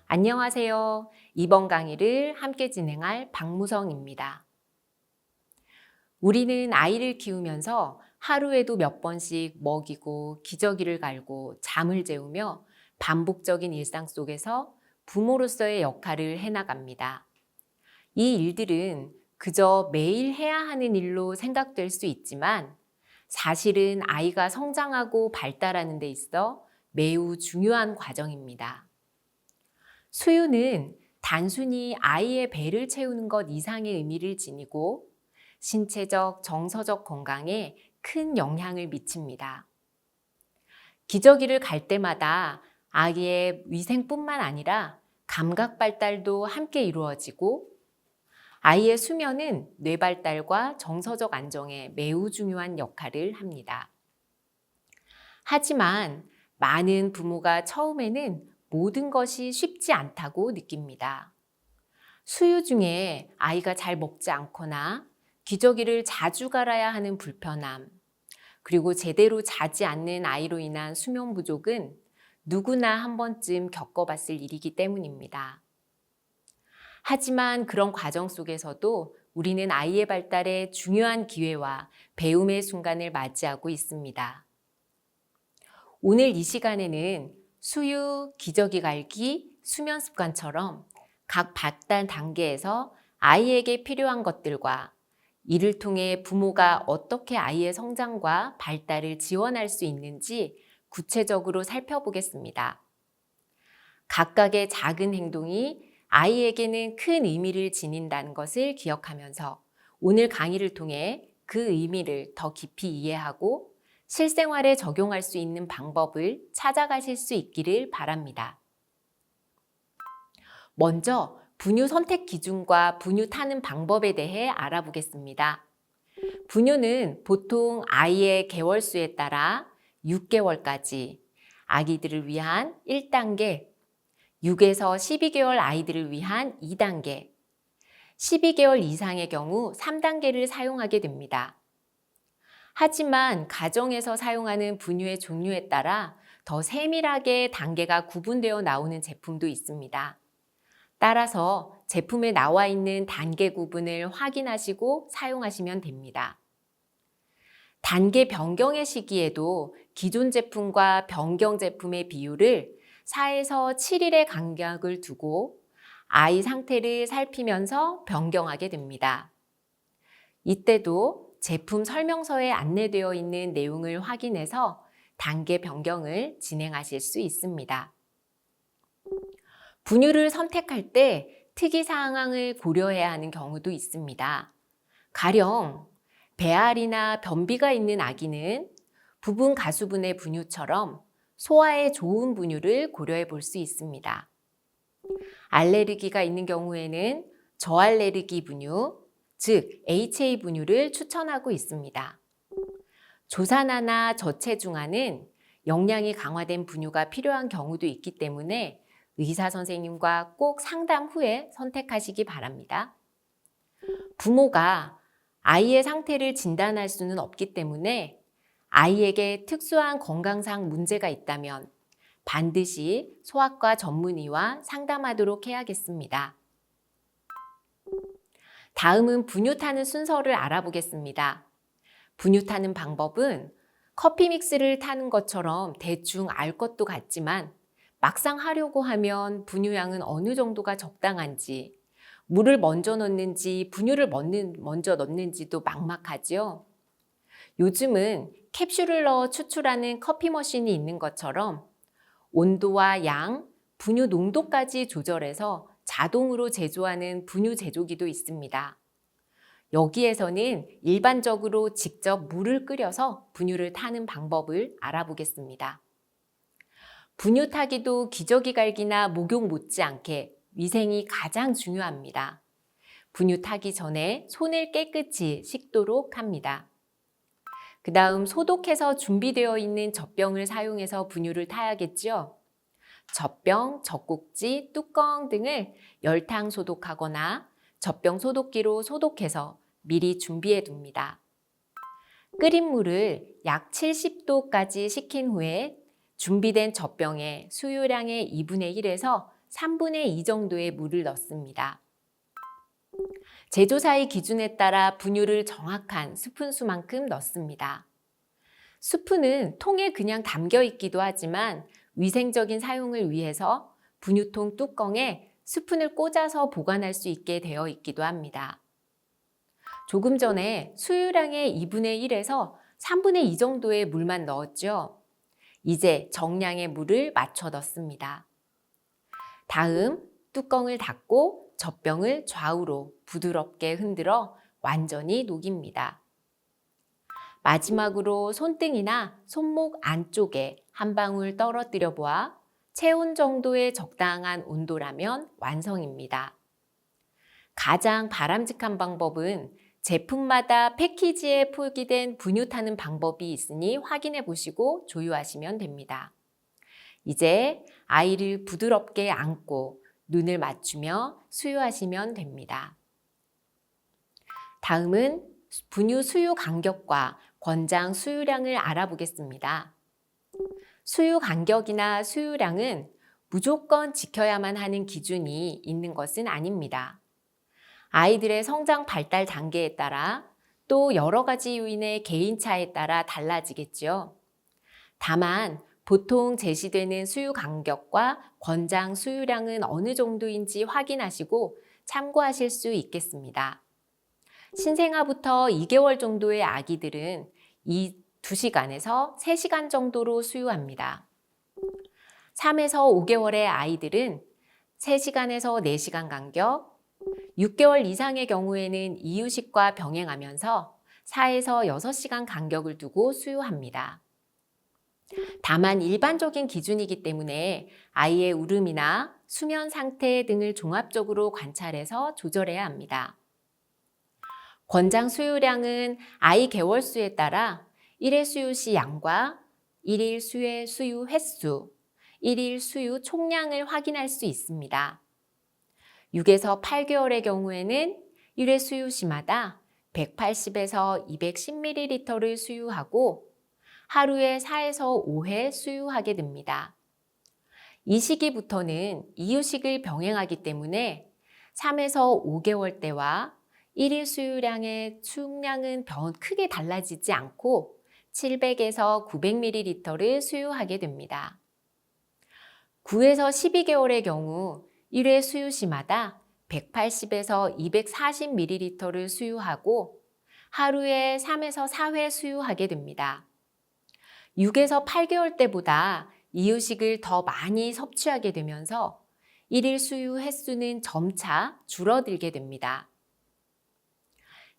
안녕하세요. 이번 강의를 함께 진행할 박무성입니다. 우리는 아이를 키우면서 하루에도 몇 번씩 먹이고 기저귀를 갈고 잠을 재우며 반복적인 일상 속에서 부모로서의 역할을 해나갑니다. 이 일들은 그저 매일 해야 하는 일로 생각될 수 있지만 사실은 아이가 성장하고 발달하는 데 있어 매우 중요한 과정입니다. 수유는 단순히 아이의 배를 채우는 것 이상의 의미를 지니고 신체적, 정서적 건강에 큰 영향을 미칩니다. 기저귀를 갈 때마다 아이의 위생뿐만 아니라 감각 발달도 함께 이루어지고 아이의 수면은 뇌 발달과 정서적 안정에 매우 중요한 역할을 합니다. 하지만 많은 부모가 처음에는 모든 것이 쉽지 않다고 느낍니다. 수유 중에 아이가 잘 먹지 않거나 기저귀를 자주 갈아야 하는 불편함, 그리고 제대로 자지 않는 아이로 인한 수면 부족은 누구나 한 번쯤 겪어봤을 일이기 때문입니다. 하지만 그런 과정 속에서도 우리는 아이의 발달에 중요한 기회와 배움의 순간을 맞이하고 있습니다. 오늘 이 시간에는 수유, 기저귀 갈기, 수면 습관처럼 각 발달 단계에서 아이에게 필요한 것들과 이를 통해 부모가 어떻게 아이의 성장과 발달을 지원할 수 있는지 구체적으로 살펴보겠습니다. 각각의 작은 행동이 아이에게는 큰 의미를 지닌다는 것을 기억하면서 오늘 강의를 통해 그 의미를 더 깊이 이해하고 실생활에 적용할 수 있는 방법을 찾아가실 수 있기를 바랍니다. 먼저 분유 선택 기준과 분유 타는 방법에 대해 알아보겠습니다. 분유는 보통 아이의 개월수에 따라 6개월까지, 아기들을 위한 1단계, 6에서 12개월 아이들을 위한 2단계, 12개월 이상의 경우 3단계를 사용하게 됩니다. 하지만 가정에서 사용하는 분유의 종류에 따라 더 세밀하게 단계가 구분되어 나오는 제품도 있습니다. 따라서 제품에 나와 있는 단계 구분을 확인하시고 사용하시면 됩니다. 단계 변경의 시기에도 기존 제품과 변경 제품의 비율을 4에서 7일의 간격을 두고 아이 상태를 살피면서 변경하게 됩니다. 이때도 제품 설명서에 안내되어 있는 내용을 확인해서 단계 변경을 진행하실 수 있습니다. 분유를 선택할 때 특이사항을 고려해야 하는 경우도 있습니다. 가령 배알이나 변비가 있는 아기는 부분 가수분해 분유처럼 소화에 좋은 분유를 고려해 볼 수 있습니다. 알레르기가 있는 경우에는 저알레르기 분유, 즉 HA 분유를 추천하고 있습니다. 조산아나 저체중아는 영양이 강화된 분유가 필요한 경우도 있기 때문에 의사 선생님과 꼭 상담 후에 선택하시기 바랍니다. 부모가 아이의 상태를 진단할 수는 없기 때문에 아이에게 특수한 건강상 문제가 있다면 반드시 소아과 전문의와 상담하도록 해야겠습니다. 다음은 분유 타는 순서를 알아보겠습니다. 분유 타는 방법은 커피 믹스를 타는 것처럼 대충 알 것도 같지만 막상 하려고 하면 분유량은 어느 정도가 적당한지, 물을 먼저 넣는지 분유를 먼저 넣는지도 막막하죠. 요즘은 캡슐을 넣어 추출하는 커피 머신이 있는 것처럼 온도와 양, 분유 농도까지 조절해서 자동으로 제조하는 분유 제조기도 있습니다. 여기에서는 일반적으로 직접 물을 끓여서 분유를 타는 방법을 알아보겠습니다. 분유 타기도 기저귀 갈기나 목욕 못지않게 위생이 가장 중요합니다. 분유 타기 전에 손을 깨끗이 씻도록 합니다. 그 다음 소독해서 준비되어 있는 젖병을 사용해서 분유를 타야겠죠. 젖병, 젖꼭지, 뚜껑 등을 열탕 소독하거나 젖병 소독기로 소독해서 미리 준비해 둡니다. 끓인 물을 약 70도까지 식힌 후에 준비된 젖병에 수유량의 2분의 1에서 3분의 2 정도의 물을 넣습니다. 제조사의 기준에 따라 분유를 정확한 스푼 수만큼 넣습니다. 스푼은 통에 그냥 담겨 있기도 하지만 위생적인 사용을 위해서 분유통 뚜껑에 스푼을 꽂아서 보관할 수 있게 되어 있기도 합니다. 조금 전에 수유량의 2분의 1에서 3분의 2 정도의 물만 넣었죠. 이제 정량의 물을 맞춰 넣습니다. 다음 뚜껑을 닫고 젖병을 좌우로 부드럽게 흔들어 완전히 녹입니다. 마지막으로 손등이나 손목 안쪽에 한 방울 떨어뜨려 보아 체온 정도의 적당한 온도라면 완성입니다. 가장 바람직한 방법은 제품마다 패키지에 표기된 분유 타는 방법이 있으니 확인해 보시고 조율하시면 됩니다. 이제 아이를 부드럽게 안고 눈을 맞추며 수유하시면 됩니다. 다음은 분유 수유 간격과 권장 수유량을 알아보겠습니다. 수유 간격이나 수유량은 무조건 지켜야만 하는 기준이 있는 것은 아닙니다. 아이들의 성장 발달 단계에 따라 또 여러 가지 요인의 개인차에 따라 달라지겠죠. 다만 보통 제시되는 수유 간격과 권장 수유량은 어느 정도인지 확인하시고 참고하실 수 있겠습니다. 신생아부터 2개월 정도의 아기들은 2시간에서 3시간 정도로 수유합니다. 3에서 5개월의 아이들은 3시간에서 4시간 간격, 6개월 이상의 경우에는 이유식과 병행하면서 4에서 6시간 간격을 두고 수유합니다. 다만 일반적인 기준이기 때문에 아이의 울음이나 수면 상태 등을 종합적으로 관찰해서 조절해야 합니다. 권장 수유량은 아이 개월수에 따라 1회 수유 시 양과 1일 수유 횟수, 1일 수유 총량을 확인할 수 있습니다. 6에서 8개월의 경우에는 1회 수유 시마다 180에서 210ml를 수유하고 하루에 4에서 5회 수유하게 됩니다. 이 시기부터는 이유식을 병행하기 때문에 3에서 5개월 때와 1일 수유량의 수량은 크게 달라지지 않고 700에서 900ml를 수유하게 됩니다. 9에서 12개월의 경우 1회 수유 시마다 180에서 240ml를 수유하고 하루에 3에서 4회 수유하게 됩니다. 6에서 8개월 때보다 이유식을 더 많이 섭취하게 되면서 1일 수유 횟수는 점차 줄어들게 됩니다.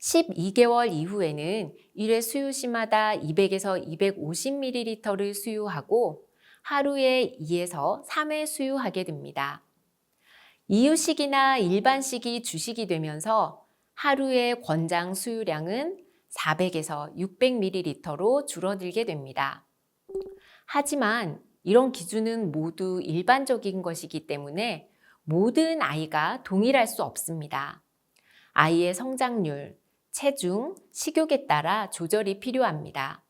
12개월 이후에는 1회 수유 시마다 200에서 250ml를 수유하고 하루에 2에서 3회 수유하게 됩니다. 이유식이나 일반식이 주식이 되면서 하루의 권장 수유량은 400에서 600ml로 줄어들게 됩니다. 하지만 이런 기준은 모두 일반적인 것이기 때문에 모든 아이가 동일할 수 없습니다. 아이의 성장률, 체중, 식욕에 따라 조절이 필요합니다.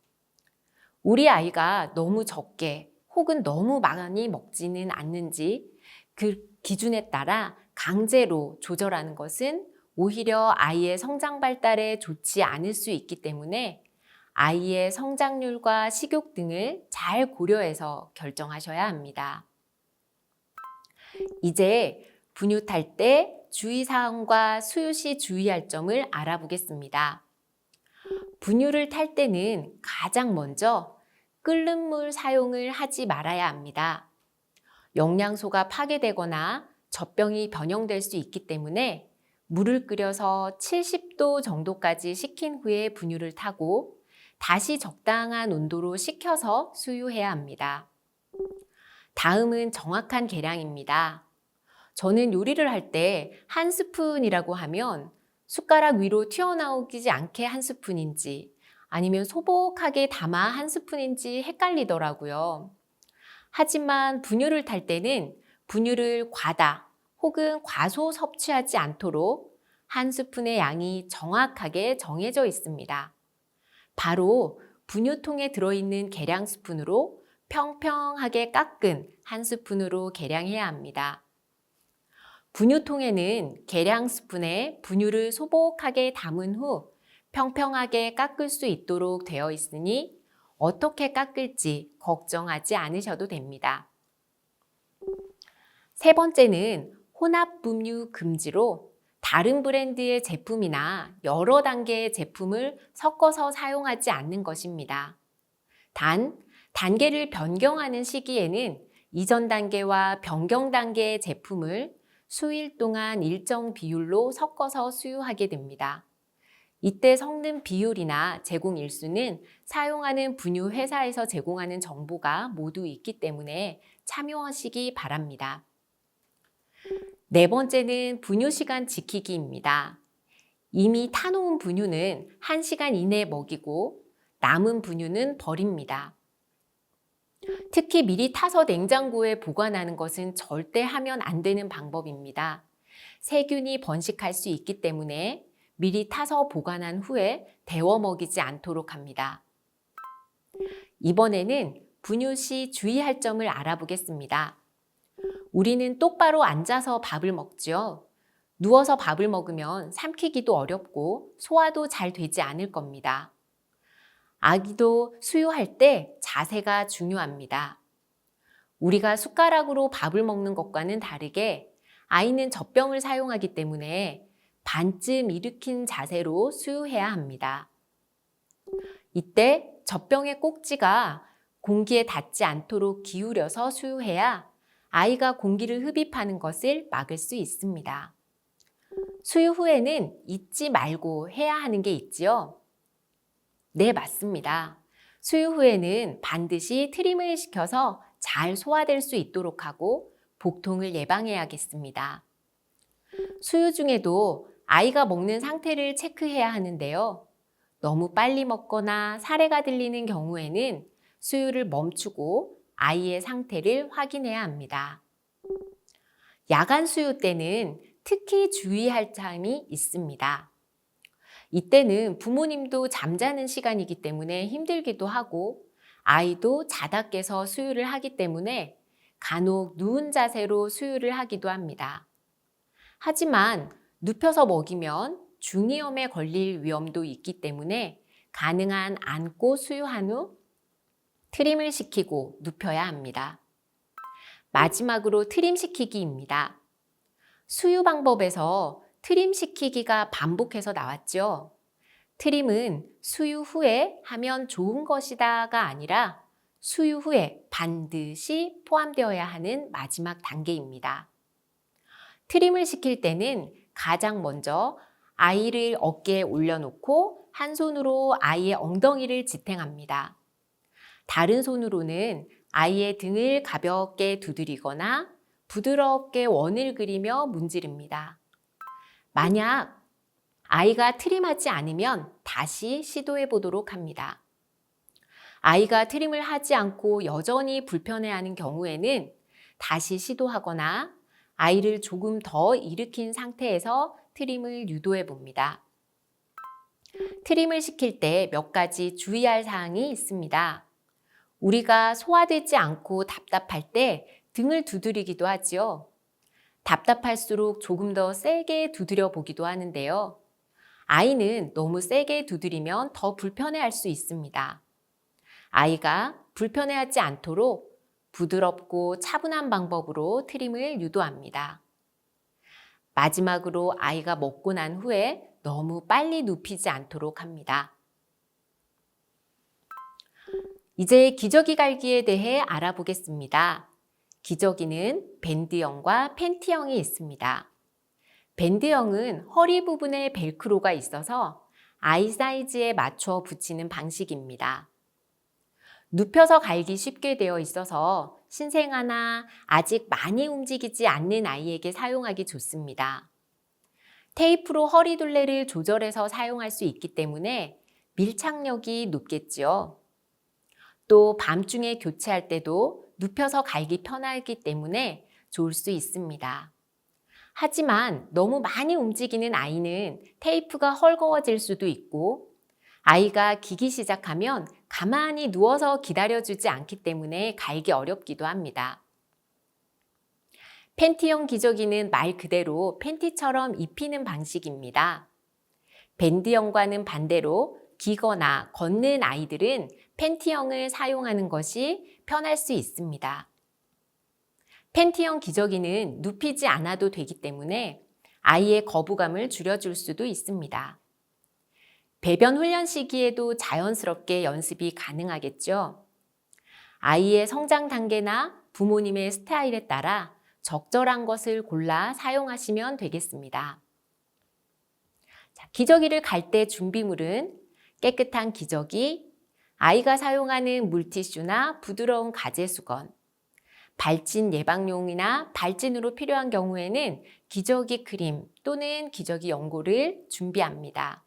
우리 아이가 너무 적게 혹은 너무 많이 먹지는 않는지 그 기준에 따라 강제로 조절하는 것은 오히려 아이의 성장 발달에 좋지 않을 수 있기 때문에 아이의 성장률과 식욕 등을 잘 고려해서 결정하셔야 합니다. 이제 분유 탈 때 주의사항과 수유 시 주의할 점을 알아보겠습니다. 분유를 탈 때는 가장 먼저 끓는 물 사용을 하지 말아야 합니다. 영양소가 파괴되거나 젖병이 변형될 수 있기 때문에 물을 끓여서 70도 정도까지 식힌 후에 분유를 타고 다시 적당한 온도로 식혀서 수유해야 합니다. 다음은 정확한 계량입니다. 저는 요리를 할 때 한 스푼이라고 하면 숟가락 위로 튀어나오지 않게 한 스푼인지 아니면 소복하게 담아 한 스푼인지 헷갈리더라고요. 하지만 분유를 탈 때는 분유를 과다 혹은 과소 섭취하지 않도록 한 스푼의 양이 정확하게 정해져 있습니다. 바로 분유통에 들어있는 계량 스푼으로 평평하게 깎은 한 스푼으로 계량해야 합니다. 분유통에는 계량 스푼에 분유를 소복하게 담은 후 평평하게 깎을 수 있도록 되어 있으니 어떻게 깎을지 걱정하지 않으셔도 됩니다. 세 번째는 혼합 분유 금지로 다른 브랜드의 제품이나 여러 단계의 제품을 섞어서 사용하지 않는 것입니다. 단, 단계를 변경하는 시기에는 이전 단계와 변경 단계의 제품을 수일 동안 일정 비율로 섞어서 수유하게 됩니다. 이때 섞는 비율이나 제공 일수는 사용하는 분유 회사에서 제공하는 정보가 모두 있기 때문에 참여하시기 바랍니다. 네 번째는 분유 시간 지키기입니다. 이미 타놓은 분유는 1시간 이내에 먹이고 남은 분유는 버립니다. 특히 미리 타서 냉장고에 보관하는 것은 절대 하면 안 되는 방법입니다. 세균이 번식할 수 있기 때문에 미리 타서 보관한 후에 데워 먹이지 않도록 합니다. 이번에는 분유 시 주의할 점을 알아보겠습니다. 우리는 똑바로 앉아서 밥을 먹죠. 누워서 밥을 먹으면 삼키기도 어렵고 소화도 잘 되지 않을 겁니다. 아기도 수유할 때 자세가 중요합니다. 우리가 숟가락으로 밥을 먹는 것과는 다르게 아이는 젖병을 사용하기 때문에 반쯤 일으킨 자세로 수유해야 합니다. 이때 젖병의 꼭지가 공기에 닿지 않도록 기울여서 수유해야 아이가 공기를 흡입하는 것을 막을 수 있습니다. 수유 후에는 잊지 말고 해야 하는 게 있지요? 네, 맞습니다. 수유 후에는 반드시 트림을 시켜서 잘 소화될 수 있도록 하고 복통을 예방해야겠습니다. 수유 중에도 아이가 먹는 상태를 체크해야 하는데요. 너무 빨리 먹거나 사레가 들리는 경우에는 수유를 멈추고 아이의 상태를 확인해야 합니다. 야간 수유 때는 특히 주의할 점이 있습니다. 이때는 부모님도 잠자는 시간이기 때문에 힘들기도 하고 아이도 자다 깨서 수유를 하기 때문에 간혹 누운 자세로 수유를 하기도 합니다. 하지만 눕혀서 먹이면 중이염에 걸릴 위험도 있기 때문에 가능한 앉고 수유한 후 트림을 시키고 눕혀야 합니다. 마지막으로 트림 시키기입니다. 수유 방법에서 트림 시키기가 반복해서 나왔죠. 트림은 수유 후에 하면 좋은 것이다가 아니라 수유 후에 반드시 포함되어야 하는 마지막 단계입니다. 트림을 시킬 때는 가장 먼저 아이를 어깨에 올려놓고 한 손으로 아이의 엉덩이를 지탱합니다. 다른 손으로는 아이의 등을 가볍게 두드리거나 부드럽게 원을 그리며 문지릅니다. 만약 아이가 트림하지 않으면 다시 시도해 보도록 합니다. 아이가 트림을 하지 않고 여전히 불편해하는 경우에는 다시 시도하거나 아이를 조금 더 일으킨 상태에서 트림을 유도해 봅니다. 트림을 시킬 때 몇 가지 주의할 사항이 있습니다. 우리가 소화되지 않고 답답할 때 등을 두드리기도 하지요. 답답할수록 조금 더 세게 두드려 보기도 하는데요. 아이는 너무 세게 두드리면 더 불편해할 수 있습니다. 아이가 불편해하지 않도록 부드럽고 차분한 방법으로 트림을 유도합니다. 마지막으로 아이가 먹고 난 후에 너무 빨리 눕히지 않도록 합니다. 이제 기저귀 갈기에 대해 알아보겠습니다. 기저귀는 밴드형과 팬티형이 있습니다. 밴드형은 허리 부분에 벨크로가 있어서 아이 사이즈에 맞춰 붙이는 방식입니다. 눕혀서 갈기 쉽게 되어 있어서 신생아나 아직 많이 움직이지 않는 아이에게 사용하기 좋습니다. 테이프로 허리둘레를 조절해서 사용할 수 있기 때문에 밀착력이 높겠지요. 또 밤중에 교체할 때도 눕혀서 갈기 편하기 때문에 좋을 수 있습니다. 하지만 너무 많이 움직이는 아이는 테이프가 헐거워질 수도 있고 아이가 기기 시작하면 가만히 누워서 기다려주지 않기 때문에 갈기 어렵기도 합니다. 팬티형 기저귀는 말 그대로 팬티처럼 입히는 방식입니다. 밴드형과는 반대로 기거나 걷는 아이들은 팬티형을 사용하는 것이 편할 수 있습니다. 팬티형 기저귀는 눕히지 않아도 되기 때문에 아이의 거부감을 줄여줄 수도 있습니다. 배변 훈련 시기에도 자연스럽게 연습이 가능하겠죠. 아이의 성장 단계나 부모님의 스타일에 따라 적절한 것을 골라 사용하시면 되겠습니다. 기저귀를 갈 때 준비물은 깨끗한 기저귀, 아이가 사용하는 물티슈나 부드러운 가제수건, 발진 예방용이나 발진으로 필요한 경우에는 기저귀 크림 또는 기저귀 연고를 준비합니다.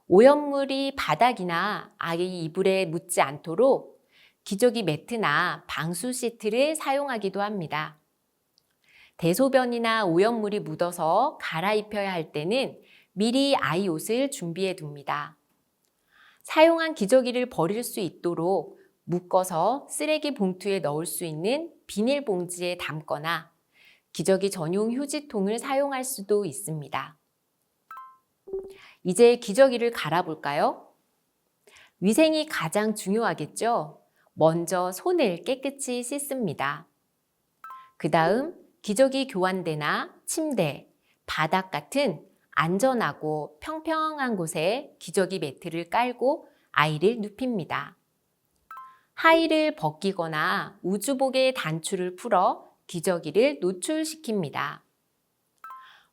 오염물이 바닥이나 아이 이불에 묻지 않도록 기저귀 매트나 방수 시트를 사용하기도 합니다. 대소변이나 오염물이 묻어서 갈아입혀야 할 때는 미리 아이 옷을 준비해 둡니다. 사용한 기저귀를 버릴 수 있도록 묶어서 쓰레기 봉투에 넣을 수 있는 비닐봉지에 담거나 기저귀 전용 휴지통을 사용할 수도 있습니다. 이제 기저귀를 갈아볼까요? 위생이 가장 중요하겠죠? 먼저 손을 깨끗이 씻습니다. 그 다음 기저귀 교환대나 침대, 바닥 같은 안전하고 평평한 곳에 기저귀 매트를 깔고 아이를 눕힙니다. 하의를 벗기거나 우주복의 단추를 풀어 기저귀를 노출시킵니다.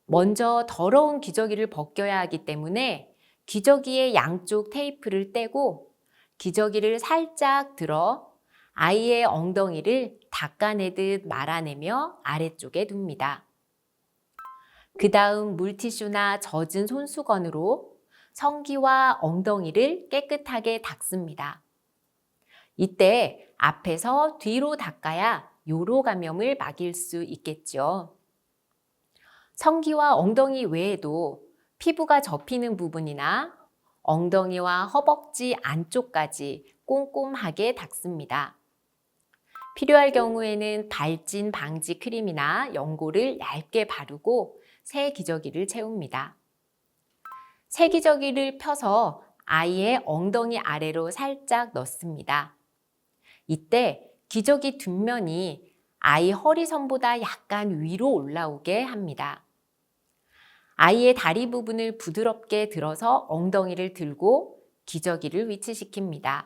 먼저 더러운 기저귀를 벗겨야 하기 때문에 기저귀의 양쪽 테이프를 떼고 기저귀를 살짝 들어 아이의 엉덩이를 닦아내듯 말아내며 아래쪽에 둡니다. 그 다음 물티슈나 젖은 손수건으로 성기와 엉덩이를 깨끗하게 닦습니다. 이때 앞에서 뒤로 닦아야 요로 감염을 막을 수 있겠죠. 성기와 엉덩이 외에도 피부가 접히는 부분이나 엉덩이와 허벅지 안쪽까지 꼼꼼하게 닦습니다. 필요할 경우에는 발진 방지 크림이나 연고를 얇게 바르고 새 기저귀를 채웁니다. 새 기저귀를 펴서 아이의 엉덩이 아래로 살짝 넣습니다. 이때 기저귀 뒷면이 아이 허리선보다 약간 위로 올라오게 합니다. 아이의 다리 부분을 부드럽게 들어서 엉덩이를 들고 기저귀를 위치시킵니다.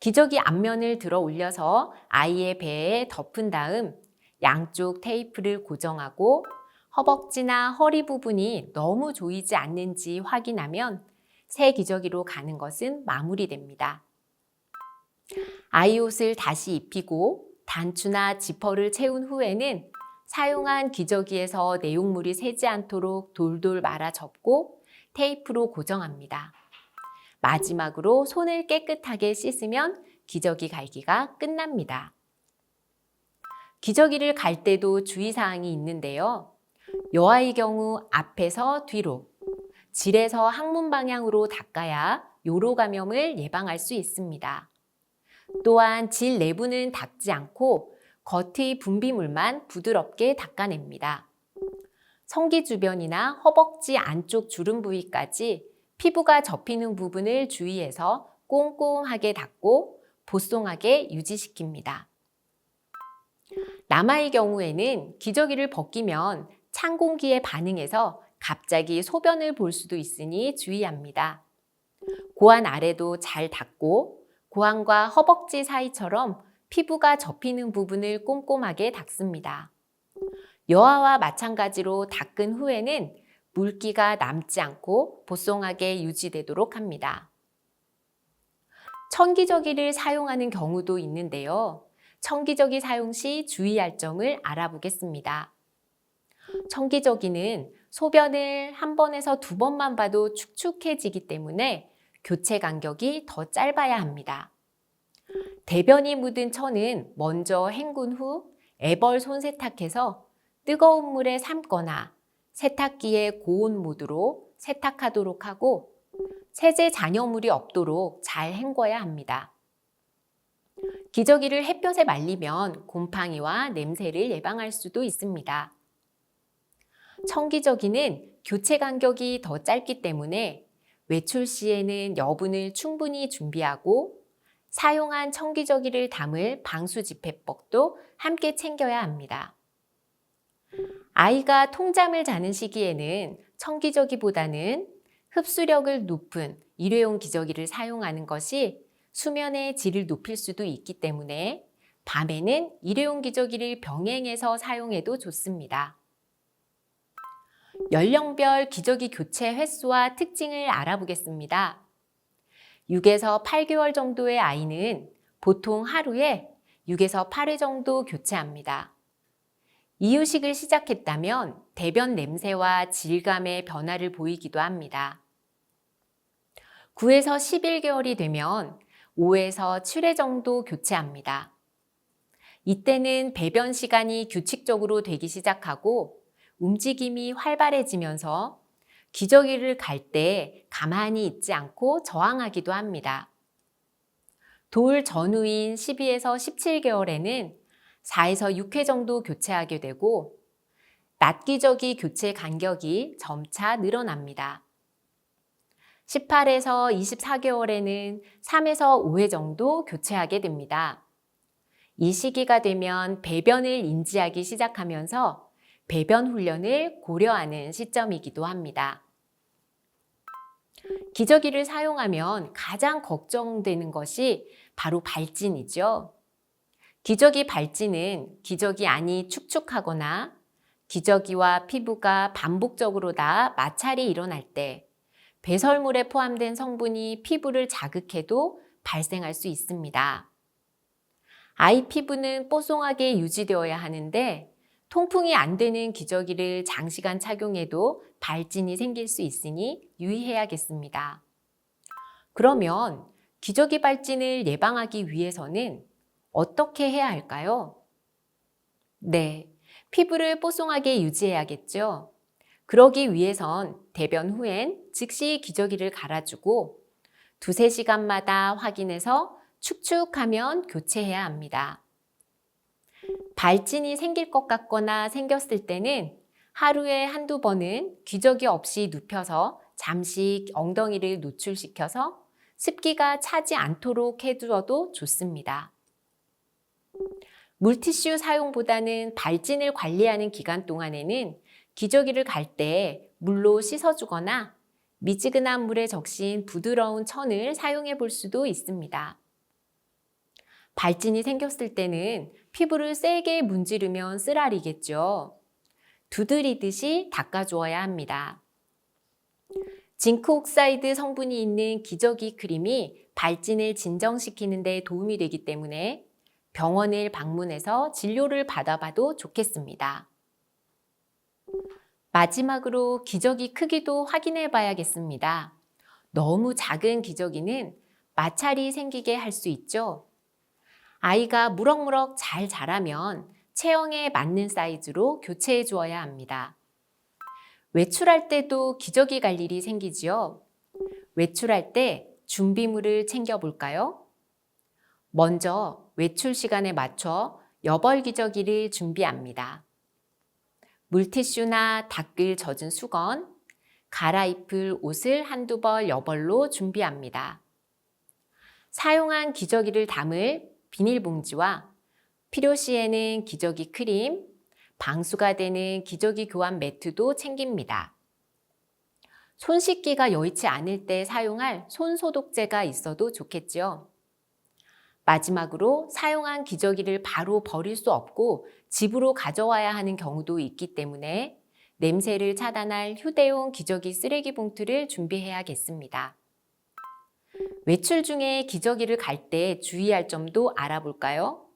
기저귀 앞면을 들어 올려서 아이의 배에 덮은 다음 양쪽 테이프를 고정하고 허벅지나 허리 부분이 너무 조이지 않는지 확인하면 새 기저귀로 가는 것은 마무리됩니다. 아이 옷을 다시 입히고 단추나 지퍼를 채운 후에는 사용한 기저귀에서 내용물이 새지 않도록 돌돌 말아 접고 테이프로 고정합니다. 마지막으로 손을 깨끗하게 씻으면 기저귀 갈기가 끝납니다. 기저귀를 갈 때도 주의사항이 있는데요. 여아의 경우 앞에서 뒤로, 질에서 항문 방향으로 닦아야 요로 감염을 예방할 수 있습니다. 또한 질 내부는 닦지 않고 겉의 분비물만 부드럽게 닦아냅니다. 성기 주변이나 허벅지 안쪽 주름 부위까지 피부가 접히는 부분을 주의해서 꼼꼼하게 닦고 보송하게 유지시킵니다. 남아의 경우에는 기저귀를 벗기면 찬 공기에 반응해서 갑자기 소변을 볼 수도 있으니 주의합니다. 고환 아래도 잘 닦고 고환과 허벅지 사이처럼 피부가 접히는 부분을 꼼꼼하게 닦습니다. 여아와 마찬가지로 닦은 후에는 물기가 남지 않고 보송하게 유지되도록 합니다. 천기저귀를 사용하는 경우도 있는데요. 천기저귀 사용 시 주의할 점을 알아보겠습니다. 천기저귀는 소변을 한 번에서 두 번만 봐도 축축해지기 때문에 교체 간격이 더 짧아야 합니다. 대변이 묻은 천은 먼저 헹군 후 애벌 손세탁해서 뜨거운 물에 삶거나 세탁기의 고온 모드로 세탁하도록 하고 세제 잔여물이 없도록 잘 헹궈야 합니다. 기저귀를 햇볕에 말리면 곰팡이와 냄새를 예방할 수도 있습니다. 천기저귀는 교체 간격이 더 짧기 때문에 외출 시에는 여분을 충분히 준비하고 사용한 천기저귀를 담을 방수지폐법도 함께 챙겨야 합니다. 아이가 통잠을 자는 시기에는 천기저귀보다는 흡수력을 높은 일회용 기저귀를 사용하는 것이 수면의 질을 높일 수도 있기 때문에 밤에는 일회용 기저귀를 병행해서 사용해도 좋습니다. 연령별 기저귀 교체 횟수와 특징을 알아보겠습니다. 6에서 8개월 정도의 아이는 보통 하루에 6에서 8회 정도 교체합니다. 이유식을 시작했다면 대변 냄새와 질감의 변화를 보이기도 합니다. 9에서 11개월이 되면 5에서 7회 정도 교체합니다. 이때는 배변 시간이 규칙적으로 되기 시작하고 움직임이 활발해지면서 기저귀를 갈 때 가만히 있지 않고 저항하기도 합니다. 돌 전후인 12에서 17개월에는 4에서 6회 정도 교체하게 되고 낮기저귀 교체 간격이 점차 늘어납니다. 18에서 24개월에는 3에서 5회 정도 교체하게 됩니다. 이 시기가 되면 배변을 인지하기 시작하면서 배변 훈련을 고려하는 시점이기도 합니다. 기저귀를 사용하면 가장 걱정되는 것이 바로 발진이죠. 기저귀 발진은 기저귀 안이 축축하거나 기저귀와 피부가 반복적으로 다 마찰이 일어날 때 배설물에 포함된 성분이 피부를 자극해도 발생할 수 있습니다. 아이 피부는 뽀송하게 유지되어야 하는데 통풍이 안 되는 기저귀를 장시간 착용해도 발진이 생길 수 있으니 유의해야겠습니다. 그러면 기저귀 발진을 예방하기 위해서는 어떻게 해야 할까요? 네, 피부를 뽀송하게 유지해야겠죠. 그러기 위해선 대변 후엔 즉시 기저귀를 갈아주고 2~3시간마다 확인해서 축축하면 교체해야 합니다. 발진이 생길 것 같거나 생겼을 때는 하루에 한두 번은 기저귀 없이 눕혀서 잠시 엉덩이를 노출시켜서 습기가 차지 않도록 해두어도 좋습니다. 물티슈 사용보다는 발진을 관리하는 기간 동안에는 기저귀를 갈 때 물로 씻어주거나 미지근한 물에 적신 부드러운 천을 사용해 볼 수도 있습니다. 발진이 생겼을 때는 피부를 세게 문지르면 쓰라리겠죠. 두드리듯이 닦아주어야 합니다. 징크 옥사이드 성분이 있는 기저귀 크림이 발진을 진정시키는 데 도움이 되기 때문에 병원을 방문해서 진료를 받아봐도 좋겠습니다. 마지막으로 기저귀 크기도 확인해 봐야겠습니다. 너무 작은 기저귀는 마찰이 생기게 할 수 있죠. 아이가 무럭무럭 잘 자라면 체형에 맞는 사이즈로 교체해 주어야 합니다. 외출할 때도 기저귀 갈 일이 생기지요. 외출할 때 준비물을 챙겨볼까요? 먼저 외출 시간에 맞춰 여벌 기저귀를 준비합니다. 물티슈나 닦을 젖은 수건, 갈아입을 옷을 한두 벌 여벌로 준비합니다. 사용한 기저귀를 담을 비닐봉지와 필요시에는 기저귀 크림, 방수가 되는 기저귀 교환 매트도 챙깁니다. 손 씻기가 여의치 않을 때 사용할 손소독제가 있어도 좋겠죠. 마지막으로 사용한 기저귀를 바로 버릴 수 없고 집으로 가져와야 하는 경우도 있기 때문에 냄새를 차단할 휴대용 기저귀 쓰레기 봉투를 준비해야겠습니다. 외출 중에 기저귀를 갈 때 주의할 점도 알아볼까요?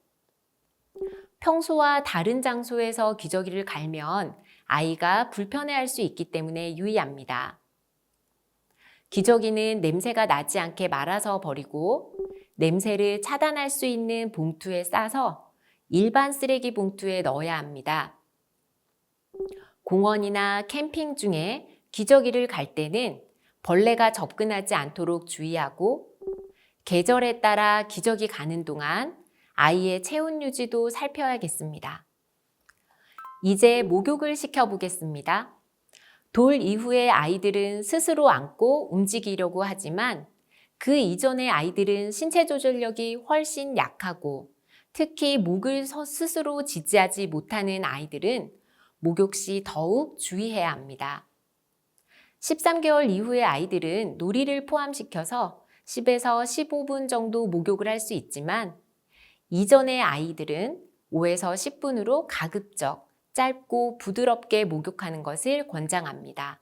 평소와 다른 장소에서 기저귀를 갈면 아이가 불편해할 수 있기 때문에 유의합니다. 기저귀는 냄새가 나지 않게 말아서 버리고 냄새를 차단할 수 있는 봉투에 싸서 일반 쓰레기 봉투에 넣어야 합니다. 공원이나 캠핑 중에 기저귀를 갈 때는 벌레가 접근하지 않도록 주의하고 계절에 따라 기저귀 가는 동안 아이의 체온 유지도 살펴야겠습니다. 이제 목욕을 시켜보겠습니다. 돌 이후에 아이들은 스스로 앉고 움직이려고 하지만 그 이전의 아이들은 신체 조절력이 훨씬 약하고 특히 목을 스스로 지지하지 못하는 아이들은 목욕 시 더욱 주의해야 합니다. 13개월 이후의 아이들은 놀이를 포함시켜서 10에서 15분 정도 목욕을 할 수 있지만 이전의 아이들은 5에서 10분으로 가급적 짧고 부드럽게 목욕하는 것을 권장합니다.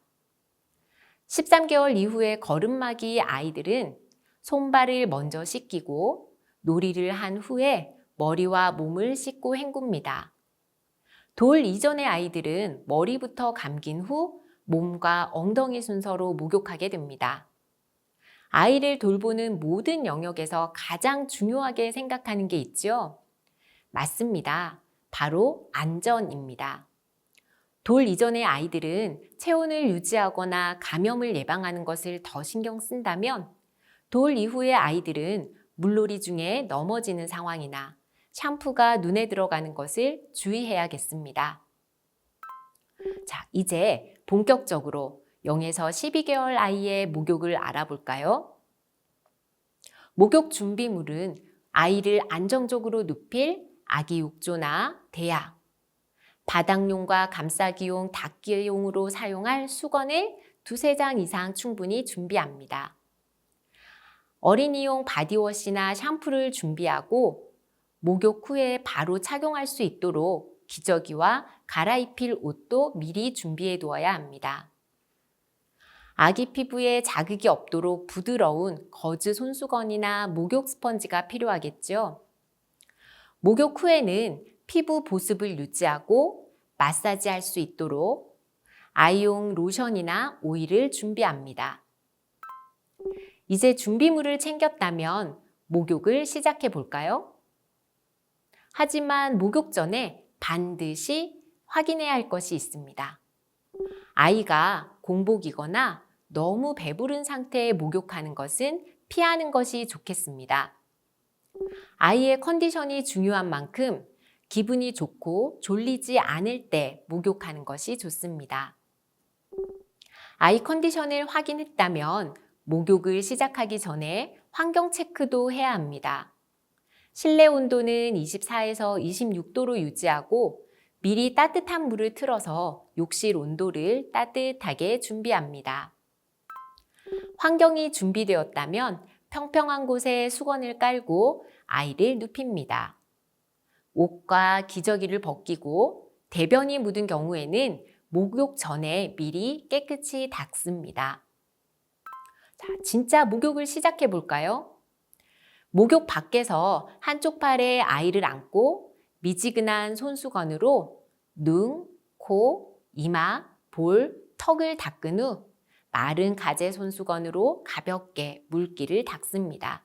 13개월 이후에 걸음마기 아이들은 손발을 먼저 씻기고 놀이를 한 후에 머리와 몸을 씻고 헹굽니다. 돌 이전의 아이들은 머리부터 감긴 후 몸과 엉덩이 순서로 목욕하게 됩니다. 아이를 돌보는 모든 영역에서 가장 중요하게 생각하는 게 있죠? 맞습니다. 바로 안전입니다. 돌 이전의 아이들은 체온을 유지하거나 감염을 예방하는 것을 더 신경 쓴다면 돌 이후의 아이들은 물놀이 중에 넘어지는 상황이나 샴푸가 눈에 들어가는 것을 주의해야겠습니다. 자, 이제 본격적으로 0에서 12개월 아이의 목욕을 알아볼까요? 목욕 준비물은 아이를 안정적으로 눕힐 아기 욕조나 대야, 바닥용과 감싸기용, 닦기용으로 사용할 수건을 2~3장 이상 충분히 준비합니다. 어린이용 바디워시나 샴푸를 준비하고 목욕 후에 바로 착용할 수 있도록 기저귀와 갈아입힐 옷도 미리 준비해 두어야 합니다. 아기 피부에 자극이 없도록 부드러운 거즈 손수건이나 목욕 스펀지가 필요하겠죠. 목욕 후에는 피부 보습을 유지하고 마사지할 수 있도록 아이용 로션이나 오일을 준비합니다. 이제 준비물을 챙겼다면 목욕을 시작해 볼까요? 하지만 목욕 전에 반드시 확인해야 할 것이 있습니다. 아이가 공복이거나 너무 배부른 상태에 목욕하는 것은 피하는 것이 좋겠습니다. 아이의 컨디션이 중요한 만큼 기분이 좋고 졸리지 않을 때 목욕하는 것이 좋습니다. 아이 컨디션을 확인했다면 목욕을 시작하기 전에 환경 체크도 해야 합니다. 실내 온도는 24에서 26도로 유지하고 미리 따뜻한 물을 틀어서 욕실 온도를 따뜻하게 준비합니다. 환경이 준비되었다면 평평한 곳에 수건을 깔고 아이를 눕힙니다. 옷과 기저귀를 벗기고 대변이 묻은 경우에는 목욕 전에 미리 깨끗이 닦습니다. 자, 진짜 목욕을 시작해 볼까요? 목욕 밖에서 한쪽 팔에 아이를 안고 미지근한 손수건으로 눈, 코, 이마, 볼, 턱을 닦은 후 마른 가재 손수건으로 가볍게 물기를 닦습니다.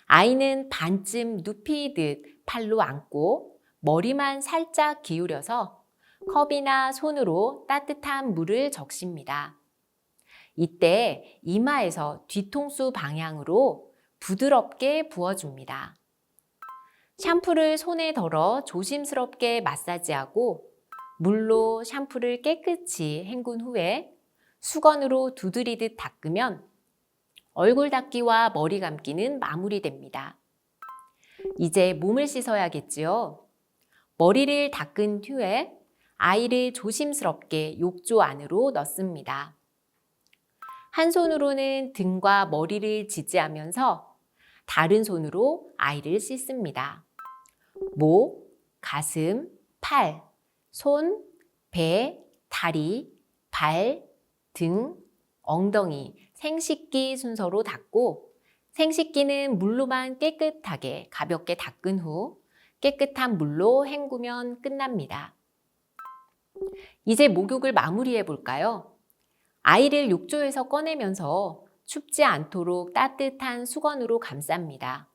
아이는 반쯤 눕히듯 팔로 안고 머리만 살짝 기울여서 컵이나 손으로 따뜻한 물을 적십니다. 이때 이마에서 뒤통수 방향으로 부드럽게 부어줍니다. 샴푸를 손에 덜어 조심스럽게 마사지하고 물로 샴푸를 깨끗이 헹군 후에 수건으로 두드리듯 닦으면 얼굴 닦기와 머리 감기는 마무리됩니다. 이제 몸을 씻어야겠지요. 머리를 닦은 후에 아이를 조심스럽게 욕조 안으로 넣습니다. 한 손으로는 등과 머리를 지지하면서 다른 손으로 아이를 씻습니다. 목, 가슴, 팔, 손, 배, 다리, 발, 등, 엉덩이, 생식기 순서로 닦고 생식기는 물로만 깨끗하게 가볍게 닦은 후 깨끗한 물로 헹구면 끝납니다. 이제 목욕을 마무리해 볼까요? 아이를 욕조에서 꺼내면서 춥지 않도록 따뜻한 수건으로 감쌉니다.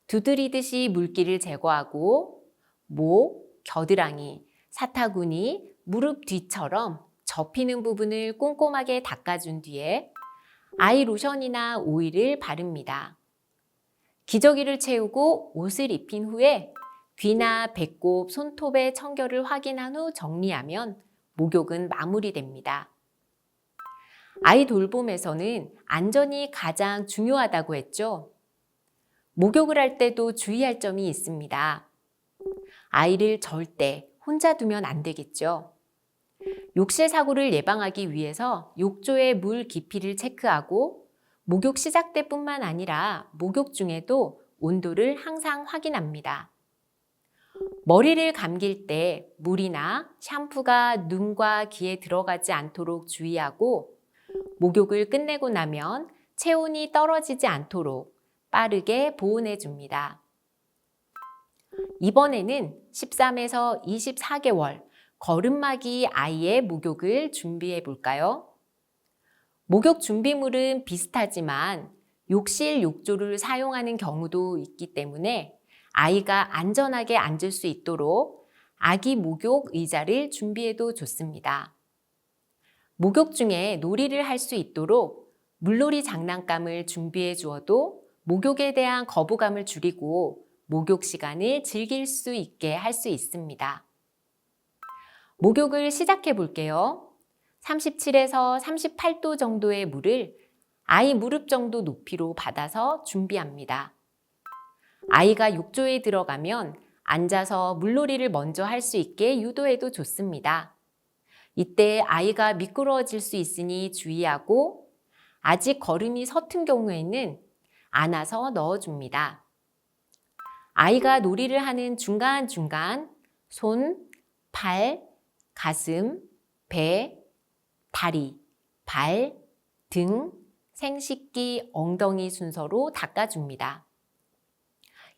두드리듯이 물기를 제거하고 목, 겨드랑이, 사타구니, 무릎 뒤처럼 접히는 부분을 꼼꼼하게 닦아준 뒤에 아이 로션이나 오일을 바릅니다. 기저귀를 채우고 옷을 입힌 후에 귀나 배꼽, 손톱의 청결을 확인한 후 정리하면 목욕은 마무리됩니다. 아이 돌봄에서는 안전이 가장 중요하다고 했죠. 목욕을 할 때도 주의할 점이 있습니다. 아이를 절대 혼자 두면 안 되겠죠. 욕실 사고를 예방하기 위해서 욕조의 물 깊이를 체크하고 목욕 시작 때뿐만 아니라 목욕 중에도 온도를 항상 확인합니다. 머리를 감길 때 물이나 샴푸가 눈과 귀에 들어가지 않도록 주의하고 목욕을 끝내고 나면 체온이 떨어지지 않도록 빠르게 보온해 줍니다. 이번에는 13에서 24개월 거름막이 아이의 목욕을 준비해 볼까요? 목욕 준비물은 비슷하지만 욕실 욕조를 사용하는 경우도 있기 때문에 아이가 안전하게 앉을 수 있도록 아기 목욕 의자를 준비해도 좋습니다. 목욕 중에 놀이를 할 수 있도록 물놀이 장난감을 준비해 주어도 목욕에 대한 거부감을 줄이고 목욕 시간을 즐길 수 있게 할 수 있습니다. 목욕을 시작해 볼게요. 37에서 38도 정도의 물을 아이 무릎 정도 높이로 받아서 준비합니다. 아이가 욕조에 들어가면 앉아서 물놀이를 먼저 할 수 있게 유도해도 좋습니다. 이때 아이가 미끄러워질 수 있으니 주의하고 아직 걸음이 서툰 경우에는 안아서 넣어줍니다. 아이가 놀이를 하는 중간중간 손, 팔, 가슴, 배, 다리, 발, 등, 생식기, 엉덩이 순서로 닦아줍니다.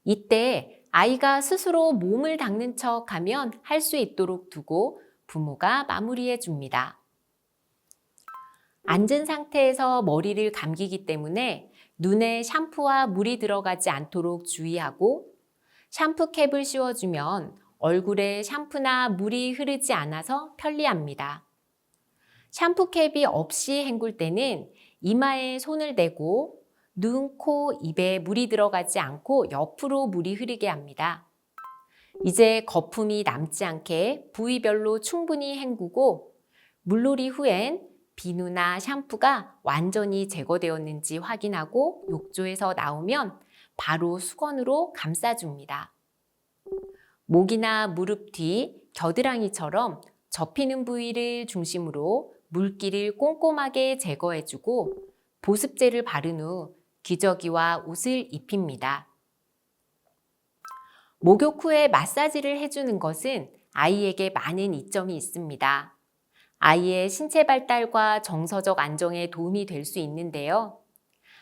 이때 아이가 스스로 몸을 닦는 척 하면 할 수 있도록 두고 부모가 마무리해 줍니다. 앉은 상태에서 머리를 감기기 때문에 눈에 샴푸와 물이 들어가지 않도록 주의하고 샴푸 캡을 씌워주면 얼굴에 샴푸나 물이 흐르지 않아서 편리합니다. 샴푸 캡이 없이 헹굴 때는 이마에 손을 대고 눈, 코, 입에 물이 들어가지 않고 옆으로 물이 흐르게 합니다. 이제 거품이 남지 않게 부위별로 충분히 헹구고 물놀이 후엔 비누나 샴푸가 완전히 제거되었는지 확인하고 욕조에서 나오면 바로 수건으로 감싸줍니다. 목이나 무릎 뒤, 겨드랑이처럼 접히는 부위를 중심으로 물기를 꼼꼼하게 제거해주고 보습제를 바른 후 기저귀와 옷을 입힙니다. 목욕 후에 마사지를 해주는 것은 아이에게 많은 이점이 있습니다. 아이의 신체 발달과 정서적 안정에 도움이 될 수 있는데요.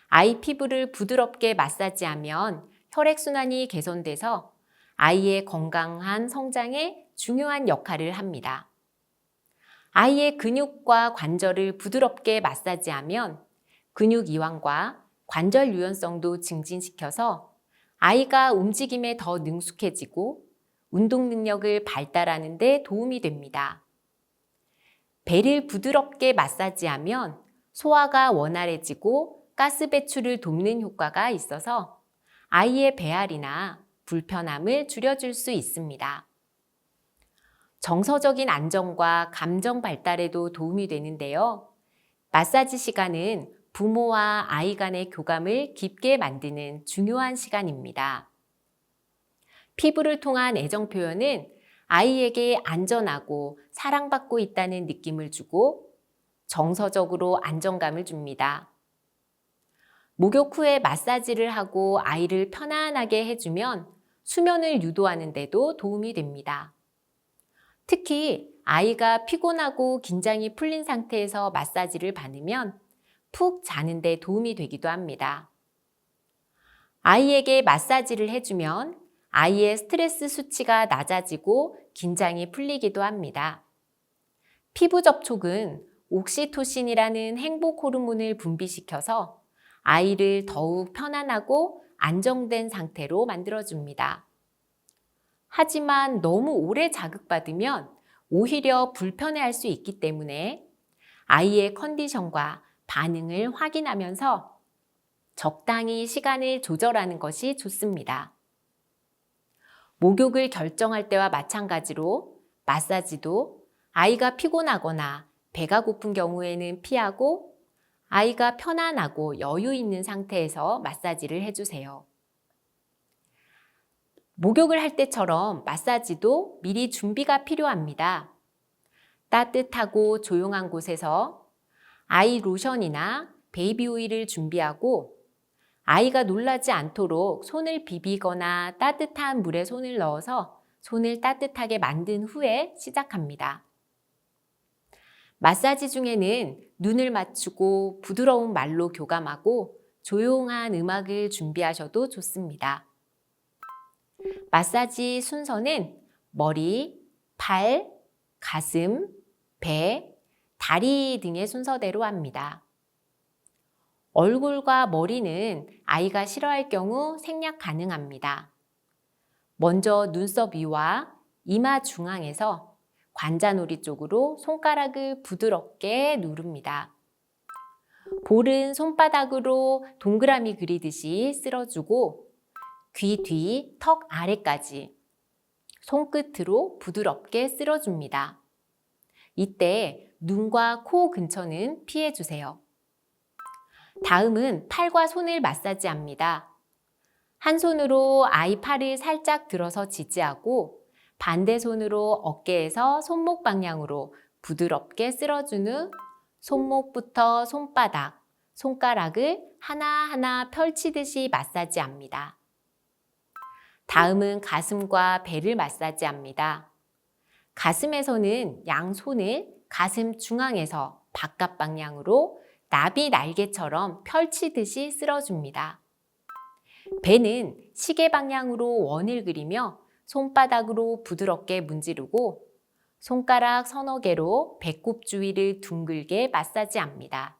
아이 피부를 부드럽게 마사지하면 혈액순환이 개선돼서 아이의 건강한 성장에 중요한 역할을 합니다. 아이의 근육과 관절을 부드럽게 마사지하면 근육 이완과 관절 유연성도 증진시켜서 아이가 움직임에 더 능숙해지고 운동 능력을 발달하는 데 도움이 됩니다. 배를 부드럽게 마사지하면 소화가 원활해지고 가스 배출을 돕는 효과가 있어서 아이의 배앓이나 불편함을 줄여줄 수 있습니다. 정서적인 안정과 감정 발달에도 도움이 되는데요. 마사지 시간은 부모와 아이 간의 교감을 깊게 만드는 중요한 시간입니다. 피부를 통한 애정 표현은 아이에게 안전하고 사랑받고 있다는 느낌을 주고 정서적으로 안정감을 줍니다. 목욕 후에 마사지를 하고 아이를 편안하게 해주면 수면을 유도하는 데도 도움이 됩니다. 특히 아이가 피곤하고 긴장이 풀린 상태에서 마사지를 받으면 푹 자는 데 도움이 되기도 합니다. 아이에게 마사지를 해주면 아이의 스트레스 수치가 낮아지고 긴장이 풀리기도 합니다. 피부 접촉은 옥시토신이라는 행복 호르몬을 분비시켜서 아이를 더욱 편안하고 안정된 상태로 만들어줍니다. 하지만 너무 오래 자극받으면 오히려 불편해할 수 있기 때문에 아이의 컨디션과 반응을 확인하면서 적당히 시간을 조절하는 것이 좋습니다. 목욕을 결정할 때와 마찬가지로 마사지도 아이가 피곤하거나 배가 고픈 경우에는 피하고 아이가 편안하고 여유 있는 상태에서 마사지를 해주세요. 목욕을 할 때처럼 마사지도 미리 준비가 필요합니다. 따뜻하고 조용한 곳에서 아이 로션이나 베이비 오일을 준비하고 아이가 놀라지 않도록 손을 비비거나 따뜻한 물에 손을 넣어서 손을 따뜻하게 만든 후에 시작합니다. 마사지 중에는 눈을 맞추고 부드러운 말로 교감하고 조용한 음악을 준비하셔도 좋습니다. 마사지 순서는 머리, 팔, 가슴, 배, 다리 등의 순서대로 합니다. 얼굴과 머리는 아이가 싫어할 경우 생략 가능합니다. 먼저 눈썹 위와 이마 중앙에서 관자놀이 쪽으로 손가락을 부드럽게 누릅니다. 볼은 손바닥으로 동그라미 그리듯이 쓸어주고 귀 뒤, 턱 아래까지 손끝으로 부드럽게 쓸어줍니다. 이때 눈과 코 근처는 피해주세요. 다음은 팔과 손을 마사지합니다. 한 손으로 아이 팔을 살짝 들어서 지지하고 반대 손으로 어깨에서 손목 방향으로 부드럽게 쓸어준 후 손목부터 손바닥, 손가락을 하나하나 펼치듯이 마사지합니다. 다음은 가슴과 배를 마사지합니다. 가슴에서는 양손을 가슴 중앙에서 바깥 방향으로 나비 날개처럼 펼치듯이 쓸어줍니다. 배는 시계 방향으로 원을 그리며 손바닥으로 부드럽게 문지르고 손가락 서너 개로 배꼽 주위를 둥글게 마사지합니다.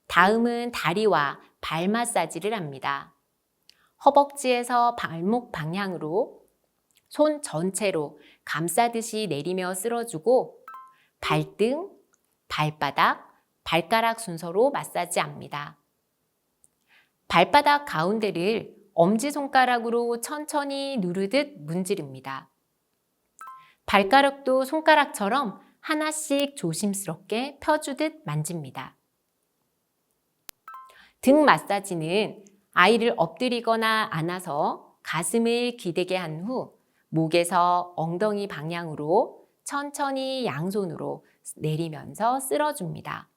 다음은 다리와 발 마사지를 합니다. 허벅지에서 발목 방향으로 손 전체로 감싸듯이 내리며 쓸어주고 발등, 발바닥, 발가락 순서로 마사지합니다. 발바닥 가운데를 엄지손가락으로 천천히 누르듯 문지릅니다. 발가락도 손가락처럼 하나씩 조심스럽게 펴주듯 만집니다. 등 마사지는 아이를 엎드리거나 안아서 가슴을 기대게 한 후 목에서 엉덩이 방향으로 천천히 양손으로 내리면서 쓸어줍니다.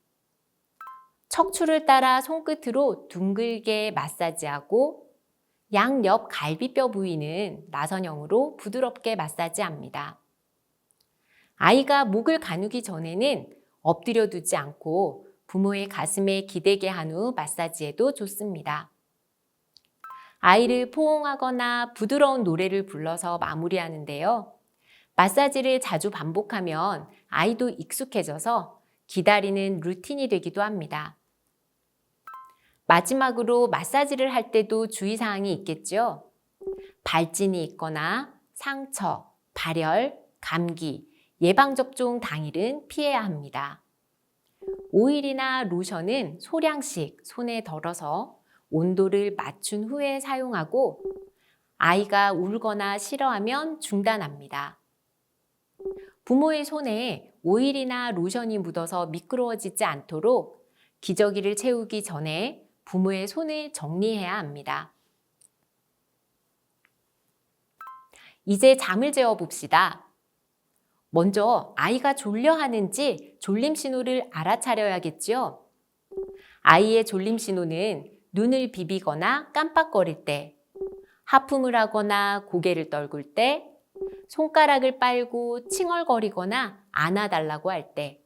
척추를 따라 손끝으로 둥글게 마사지하고 양옆 갈비뼈 부위는 나선형으로 부드럽게 마사지합니다. 아이가 목을 가누기 전에는 엎드려 두지 않고 부모의 가슴에 기대게 한 후 마사지해도 좋습니다. 아이를 포옹하거나 부드러운 노래를 불러서 마무리하는데요. 마사지를 자주 반복하면 아이도 익숙해져서 기다리는 루틴이 되기도 합니다. 마지막으로 마사지를 할 때도 주의사항이 있겠죠. 발진이 있거나 상처, 발열, 감기, 예방접종 당일은 피해야 합니다. 오일이나 로션은 소량씩 손에 덜어서 온도를 맞춘 후에 사용하고 아이가 울거나 싫어하면 중단합니다. 부모의 손에 오일이나 로션이 묻어서 미끄러워지지 않도록 기저귀를 채우기 전에 부모의 손을 정리해야 합니다. 이제 잠을 재워 봅시다. 먼저 아이가 졸려하는지 졸림 신호를 알아차려야겠죠? 아이의 졸림 신호는 눈을 비비거나 깜빡거릴 때, 하품을 하거나 고개를 떨굴 때, 손가락을 빨고 칭얼거리거나 안아달라고 할 때,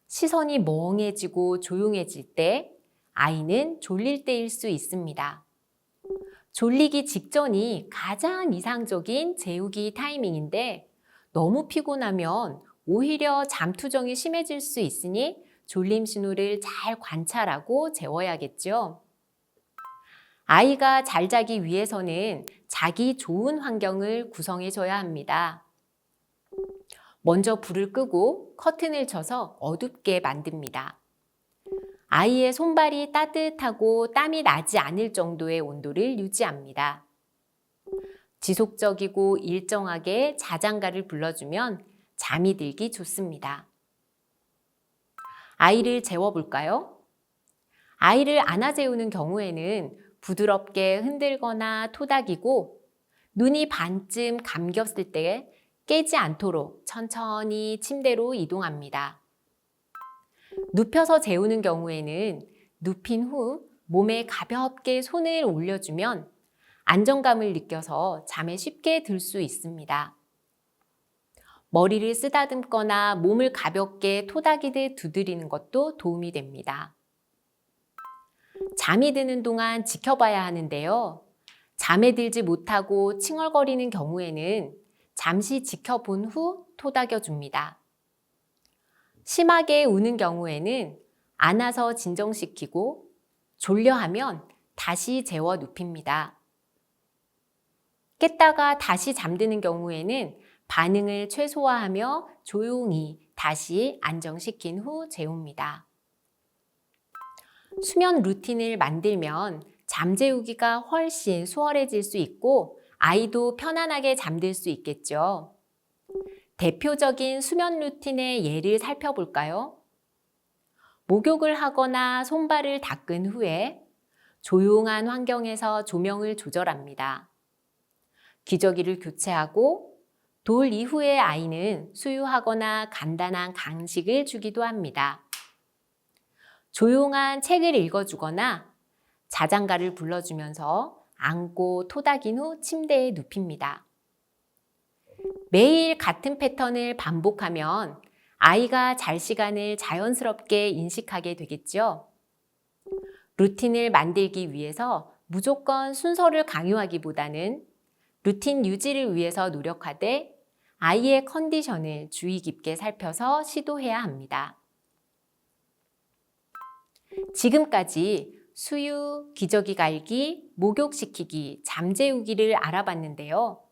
시선이 멍해지고 조용해질 때, 아이는 졸릴 때일 수 있습니다. 졸리기 직전이 가장 이상적인 재우기 타이밍인데 너무 피곤하면 오히려 잠투정이 심해질 수 있으니 졸림 신호를 잘 관찰하고 재워야겠죠. 아이가 잘 자기 위해서는 자기 좋은 환경을 구성해 줘야 합니다. 먼저 불을 끄고 커튼을 쳐서 어둡게 만듭니다. 아이의 손발이 따뜻하고 땀이 나지 않을 정도의 온도를 유지합니다. 지속적이고 일정하게 자장가를 불러주면 잠이 들기 좋습니다. 아이를 재워볼까요? 아이를 안아 재우는 경우에는 부드럽게 흔들거나 토닥이고 눈이 반쯤 감겼을 때 깨지 않도록 천천히 침대로 이동합니다. 눕혀서 재우는 경우에는 눕힌 후 몸에 가볍게 손을 올려주면 안정감을 느껴서 잠에 쉽게 들 수 있습니다. 머리를 쓰다듬거나 몸을 가볍게 토닥이듯 두드리는 것도 도움이 됩니다. 잠이 드는 동안 지켜봐야 하는데요. 잠에 들지 못하고 칭얼거리는 경우에는 잠시 지켜본 후 토닥여 줍니다. 심하게 우는 경우에는 안아서 진정시키고 졸려하면 다시 재워 눕힙니다. 깼다가 다시 잠드는 경우에는 반응을 최소화하며 조용히 다시 안정시킨 후 재웁니다. 수면 루틴을 만들면 잠재우기가 훨씬 수월해질 수 있고 아이도 편안하게 잠들 수 있겠죠. 대표적인 수면 루틴의 예를 살펴볼까요? 목욕을 하거나 손발을 닦은 후에 조용한 환경에서 조명을 조절합니다. 기저귀를 교체하고 돌 이후에 아이는 수유하거나 간단한 간식을 주기도 합니다. 조용한 책을 읽어주거나 자장가를 불러주면서 안고 토닥인 후 침대에 눕힙니다. 매일 같은 패턴을 반복하면 아이가 잘 시간을 자연스럽게 인식하게 되겠죠. 루틴을 만들기 위해서 무조건 순서를 강요하기보다는 루틴 유지를 위해서 노력하되 아이의 컨디션을 주의 깊게 살펴서 시도해야 합니다. 지금까지 수유, 기저귀 갈기, 목욕시키기, 잠재우기를 알아봤는데요.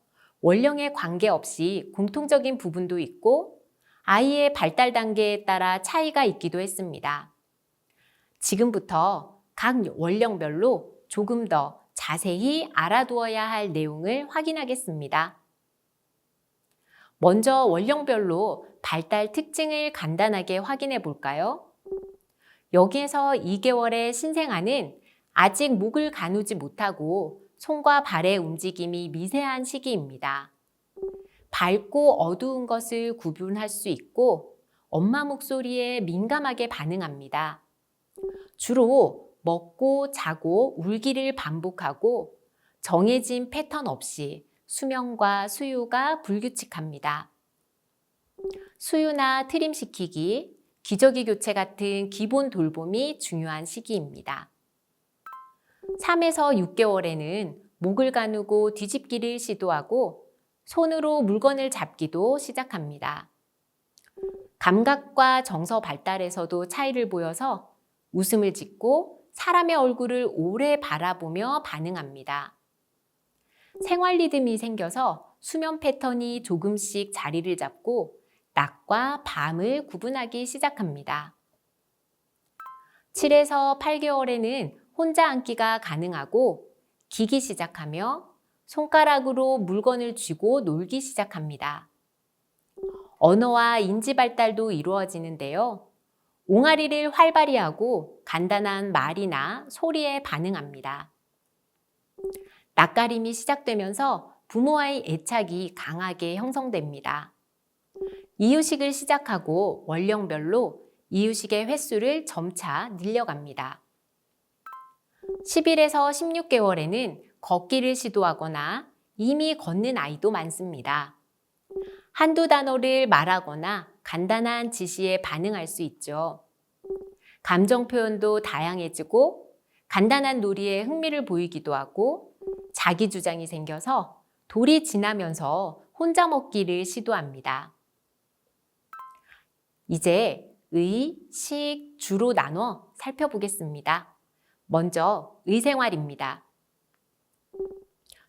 원령에 관계없이 공통적인 부분도 있고 아이의 발달 단계에 따라 차이가 있기도 했습니다. 지금부터 각 원령별로 조금 더 자세히 알아두어야 할 내용을 확인하겠습니다. 먼저 원령별로 발달 특징을 간단하게 확인해 볼까요? 여기에서 2개월의 신생아는 아직 목을 가누지 못하고 손과 발의 움직임이 미세한 시기입니다. 밝고 어두운 것을 구분할 수 있고 엄마 목소리에 민감하게 반응합니다. 주로 먹고 자고 울기를 반복하고 정해진 패턴 없이 수면과 수유가 불규칙합니다. 수유나 트림시키기, 기저귀 교체 같은 기본 돌봄이 중요한 시기입니다. 3에서 6개월에는 목을 가누고 뒤집기를 시도하고 손으로 물건을 잡기도 시작합니다. 감각과 정서 발달에서도 차이를 보여서 웃음을 짓고 사람의 얼굴을 오래 바라보며 반응합니다. 생활 리듬이 생겨서 수면 패턴이 조금씩 자리를 잡고 낮과 밤을 구분하기 시작합니다. 7에서 8개월에는 혼자 앉기가 가능하고 기기 시작하며 손가락으로 물건을 쥐고 놀기 시작합니다. 언어와 인지 발달도 이루어지는데요. 옹알이를 활발히 하고 간단한 말이나 소리에 반응합니다. 낯가림이 시작되면서 부모와의 애착이 강하게 형성됩니다. 이유식을 시작하고 원령별로 이유식의 횟수를 점차 늘려갑니다. 10일에서 16개월에는 걷기를 시도하거나 이미 걷는 아이도 많습니다. 한두 단어를 말하거나 간단한 지시에 반응할 수 있죠. 감정 표현도 다양해지고 간단한 놀이에 흥미를 보이기도 하고 자기 주장이 생겨서 돌이 지나면서 혼자 먹기를 시도합니다. 이제 의, 식, 주로 나눠 살펴보겠습니다. 먼저 의생활입니다.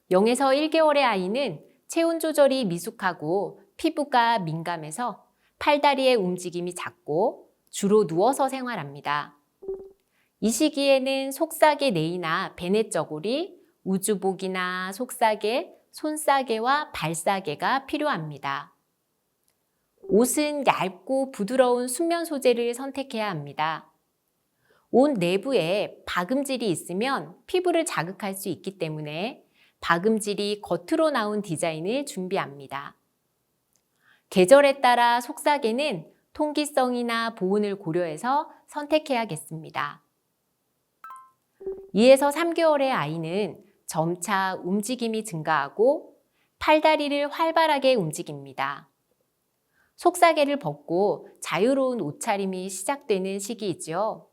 0에서 1개월의 아이는 체온 조절이 미숙하고 피부가 민감해서 팔다리의 움직임이 작고 주로 누워서 생활합니다. 이 시기에는 속싸개 네이나 베넷저고리, 우주복이나 속싸개, 손싸개와 발싸개가 필요합니다. 옷은 얇고 부드러운 순면 소재를 선택해야 합니다. 옷 내부에 박음질이 있으면 피부를 자극할 수 있기 때문에 박음질이 겉으로 나온 디자인을 준비합니다. 계절에 따라 속싸개는 통기성이나 보온을 고려해서 선택해야겠습니다. 2에서 3개월의 아이는 점차 움직임이 증가하고 팔다리를 활발하게 움직입니다. 속싸개를 벗고 자유로운 옷차림이 시작되는 시기이죠.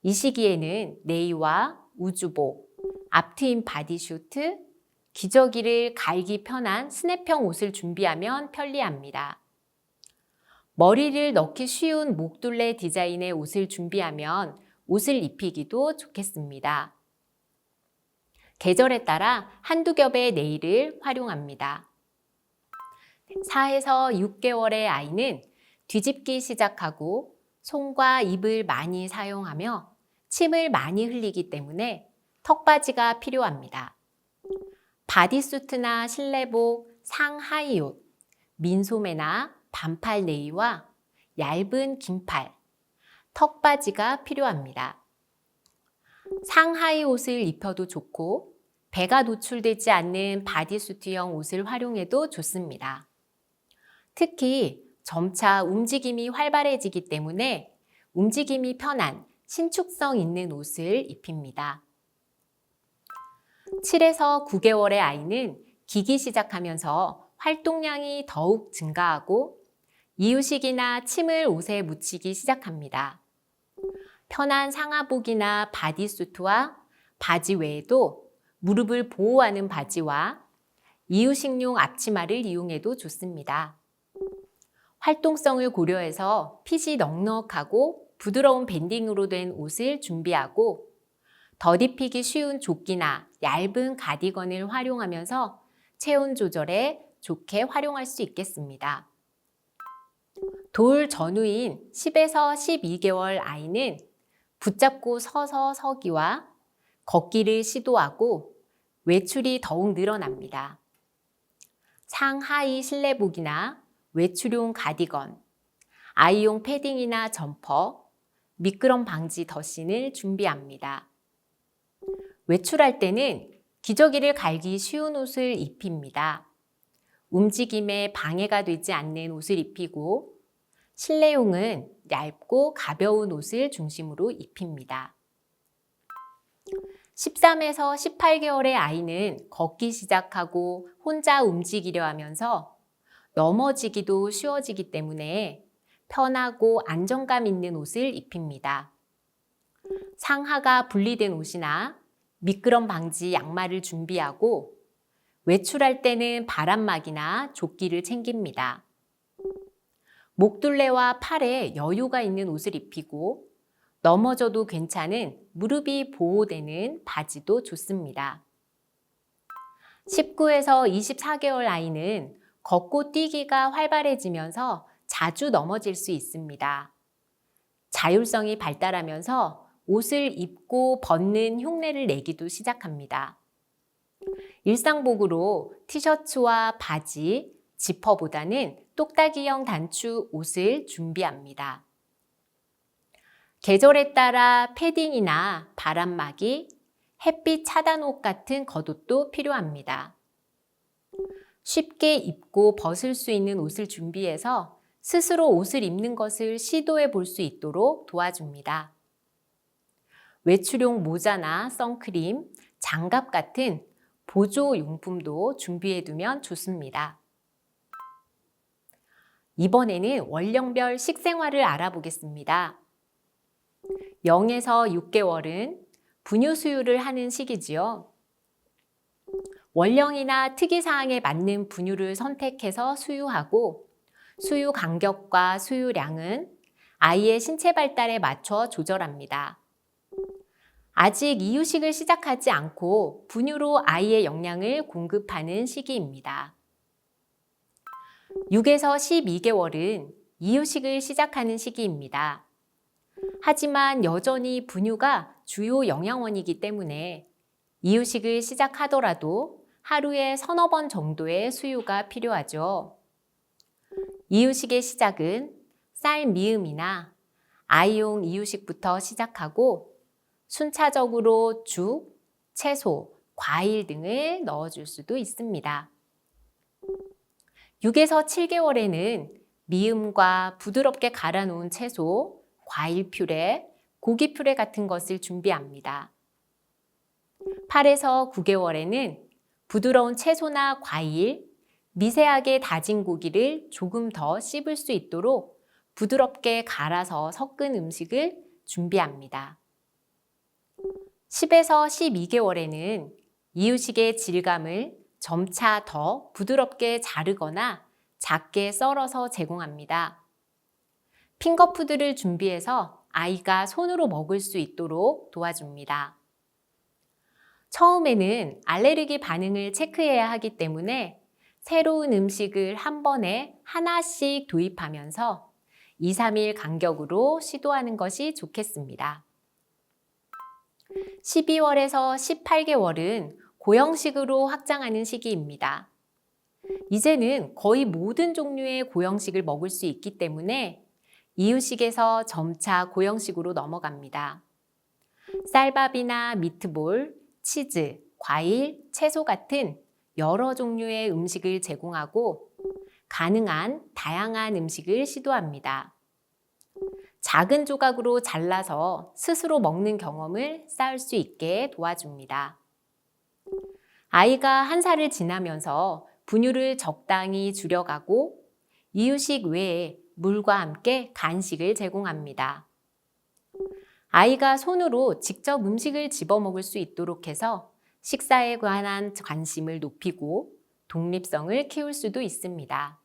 이 시기에는 네이와 우주복, 앞트임 바디슈트, 기저귀를 갈기 편한 스냅형 옷을 준비하면 편리합니다. 머리를 넣기 쉬운 목둘레 디자인의 옷을 준비하면 옷을 입히기도 좋겠습니다. 계절에 따라 한두 겹의 네일을 활용합니다. 4에서 6개월의 아이는 뒤집기 시작하고 손과 입을 많이 사용하며 침을 많이 흘리기 때문에 턱받이가 필요합니다. 바디수트나 실내복, 상하이옷, 민소매나 반팔 네이와 얇은 긴팔, 턱바지가 필요합니다. 상하이 옷을 입혀도 좋고 배가 노출되지 않는 바디수트형 옷을 활용해도 좋습니다. 특히 점차 움직임이 활발해지기 때문에 움직임이 편한 신축성 있는 옷을 입힙니다. 7에서 9개월의 아이는 기기 시작하면서 활동량이 더욱 증가하고 이유식이나 침을 옷에 묻히기 시작합니다. 편한 상하복이나 바디수트와 바지 외에도 무릎을 보호하는 바지와 이유식용 앞치마를 이용해도 좋습니다. 활동성을 고려해서 핏이 넉넉하고 부드러운 밴딩으로 된 옷을 준비하고 덧입히기 쉬운 조끼나 얇은 가디건을 활용하면서 체온 조절에 좋게 활용할 수 있겠습니다. 돌 전후인 10에서 12개월 아이는 붙잡고 서서 서기와 걷기를 시도하고 외출이 더욱 늘어납니다. 상하이 실내복이나 외출용 가디건, 아이용 패딩이나 점퍼, 미끄럼 방지 덧신을 준비합니다. 외출할 때는 기저귀를 갈기 쉬운 옷을 입힙니다. 움직임에 방해가 되지 않는 옷을 입히고 실내용은 얇고 가벼운 옷을 중심으로 입힙니다. 13에서 18개월의 아이는 걷기 시작하고 혼자 움직이려 하면서 넘어지기도 쉬워지기 때문에 편하고 안정감 있는 옷을 입힙니다. 상하가 분리된 옷이나 미끄럼 방지 양말을 준비하고 외출할 때는 바람막이나 조끼를 챙깁니다. 목둘레와 팔에 여유가 있는 옷을 입히고 넘어져도 괜찮은 무릎이 보호되는 바지도 좋습니다. 19에서 24개월 아이는 걷고 뛰기가 활발해지면서 자주 넘어질 수 있습니다. 자율성이 발달하면서 옷을 입고 벗는 흉내를 내기도 시작합니다. 일상복으로 티셔츠와 바지, 지퍼보다는 똑딱이형 단추 옷을 준비합니다. 계절에 따라 패딩이나 바람막이, 햇빛 차단 옷 같은 겉옷도 필요합니다. 쉽게 입고 벗을 수 있는 옷을 준비해서 스스로 옷을 입는 것을 시도해 볼 수 있도록 도와줍니다. 외출용 모자나 선크림, 장갑 같은 보조 용품도 준비해 두면 좋습니다. 이번에는 원령별 식생활을 알아보겠습니다. 0에서 6개월은 분유 수유를 하는 시기지요. 원령이나 특이사항에 맞는 분유를 선택해서 수유하고 수유 간격과 수유량은 아이의 신체 발달에 맞춰 조절합니다. 아직 이유식을 시작하지 않고 분유로 아이의 영양을 공급하는 시기입니다. 6에서 12개월은 이유식을 시작하는 시기입니다. 하지만 여전히 분유가 주요 영양원이기 때문에 이유식을 시작하더라도 하루에 서너 번 정도의 수유가 필요하죠. 이유식의 시작은 쌀 미음이나 아이용 이유식부터 시작하고 순차적으로 죽, 채소, 과일 등을 넣어줄 수도 있습니다. 6에서 7개월에는 미음과 부드럽게 갈아 놓은 채소, 과일 퓨레, 고기 퓨레 같은 것을 준비합니다. 8에서 9개월에는 부드러운 채소나 과일, 미세하게 다진 고기를 조금 더 씹을 수 있도록 부드럽게 갈아서 섞은 음식을 준비합니다. 10에서 12개월에는 이유식의 질감을 점차 더 부드럽게 자르거나 작게 썰어서 제공합니다. 핑거푸드를 준비해서 아이가 손으로 먹을 수 있도록 도와줍니다. 처음에는 알레르기 반응을 체크해야 하기 때문에 새로운 음식을 한 번에 하나씩 도입하면서 2, 3일 간격으로 시도하는 것이 좋겠습니다. 12월에서 18개월은 고형식으로 확장하는 시기입니다. 이제는 거의 모든 종류의 고형식을 먹을 수 있기 때문에 이유식에서 점차 고형식으로 넘어갑니다. 쌀밥이나 미트볼, 치즈, 과일, 채소 같은 여러 종류의 음식을 제공하고 가능한 다양한 음식을 시도합니다. 작은 조각으로 잘라서 스스로 먹는 경험을 쌓을 수 있게 도와줍니다. 아이가 1살을 지나면서 분유를 적당히 줄여가고 이유식 외에 물과 함께 간식을 제공합니다. 아이가 손으로 직접 음식을 집어먹을 수 있도록 해서 식사에 관한 관심을 높이고 독립성을 키울 수도 있습니다.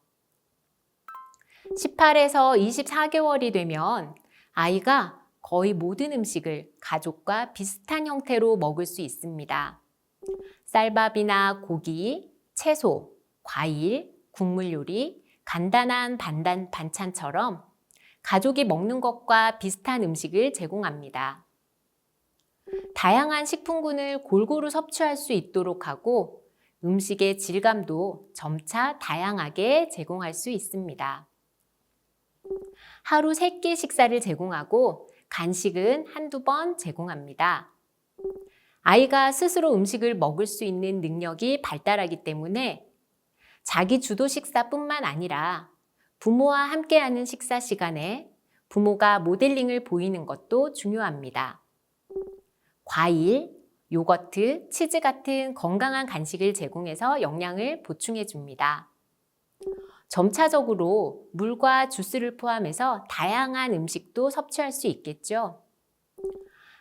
18에서 24개월이 되면 아이가 거의 모든 음식을 가족과 비슷한 형태로 먹을 수 있습니다. 쌀밥이나 고기, 채소, 과일, 국물 요리, 간단한 반찬처럼 가족이 먹는 것과 비슷한 음식을 제공합니다. 다양한 식품군을 골고루 섭취할 수 있도록 하고 음식의 질감도 점차 다양하게 제공할 수 있습니다. 하루 3끼 식사를 제공하고 간식은 한두 번 제공합니다. 아이가 스스로 음식을 먹을 수 있는 능력이 발달하기 때문에 자기 주도 식사뿐만 아니라 부모와 함께하는 식사 시간에 부모가 모델링을 보이는 것도 중요합니다. 과일, 요거트, 치즈 같은 건강한 간식을 제공해서 영양을 보충해 줍니다. 점차적으로 물과 주스를 포함해서 다양한 음식도 섭취할 수 있겠죠.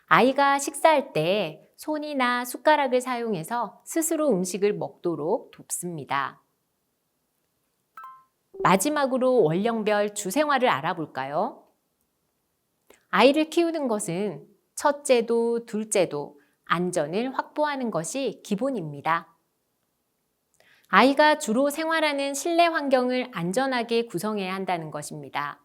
아이가 식사할 때 손이나 숟가락을 사용해서 스스로 음식을 먹도록 돕습니다. 마지막으로 원령별 주생활을 알아볼까요? 아이를 키우는 것은 첫째도 둘째도 안전을 확보하는 것이 기본입니다. 아이가 주로 생활하는 실내 환경을 안전하게 구성해야 한다는 것입니다.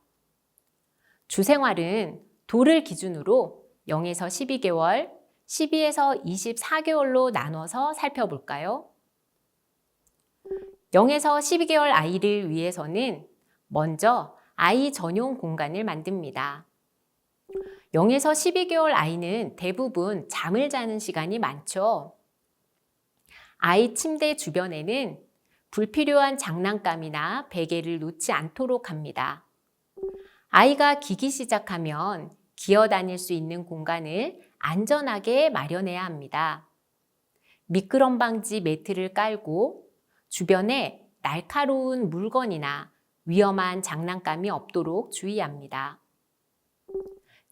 주생활은 돌을 기준으로 0에서 12개월, 12에서 24개월로 나눠서 살펴볼까요? 0에서 12개월 아이를 위해서는 먼저 아이 전용 공간을 만듭니다. 0에서 12개월 아이는 대부분 잠을 자는 시간이 많죠. 아이 침대 주변에는 불필요한 장난감이나 베개를 놓지 않도록 합니다. 아이가 기기 시작하면 기어 다닐 수 있는 공간을 안전하게 마련해야 합니다. 미끄럼 방지 매트를 깔고 주변에 날카로운 물건이나 위험한 장난감이 없도록 주의합니다.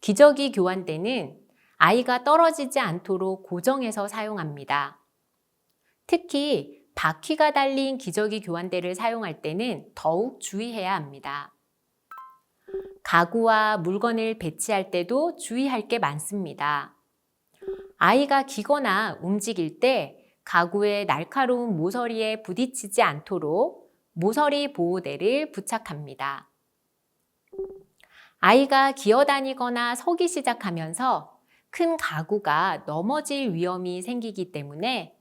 기저귀 교환 때는 아이가 떨어지지 않도록 고정해서 사용합니다. 특히 바퀴가 달린 기저귀 교환대를 사용할 때는 더욱 주의해야 합니다. 가구와 물건을 배치할 때도 주의할 게 많습니다. 아이가 기거나 움직일 때 가구의 날카로운 모서리에 부딪히지 않도록 모서리 보호대를 부착합니다. 아이가 기어다니거나 서기 시작하면서 큰 가구가 넘어질 위험이 생기기 때문에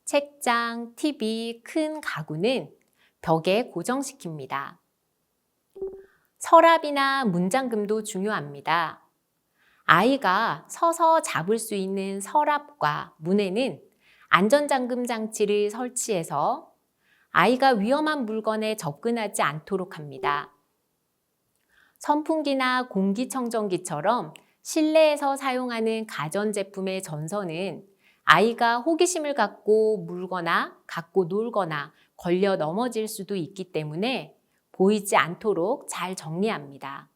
책장, TV, 큰 가구는 벽에 고정시킵니다. 서랍이나 문잠금도 중요합니다. 아이가 서서 잡을 수 있는 서랍과 문에는 안전잠금 장치를 설치해서 아이가 위험한 물건에 접근하지 않도록 합니다. 선풍기나 공기청정기처럼 실내에서 사용하는 가전제품의 전선은 아이가 호기심을 갖고 물거나 갖고 놀거나 걸려 넘어질 수도 있기 때문에 보이지 않도록 잘 정리합니다.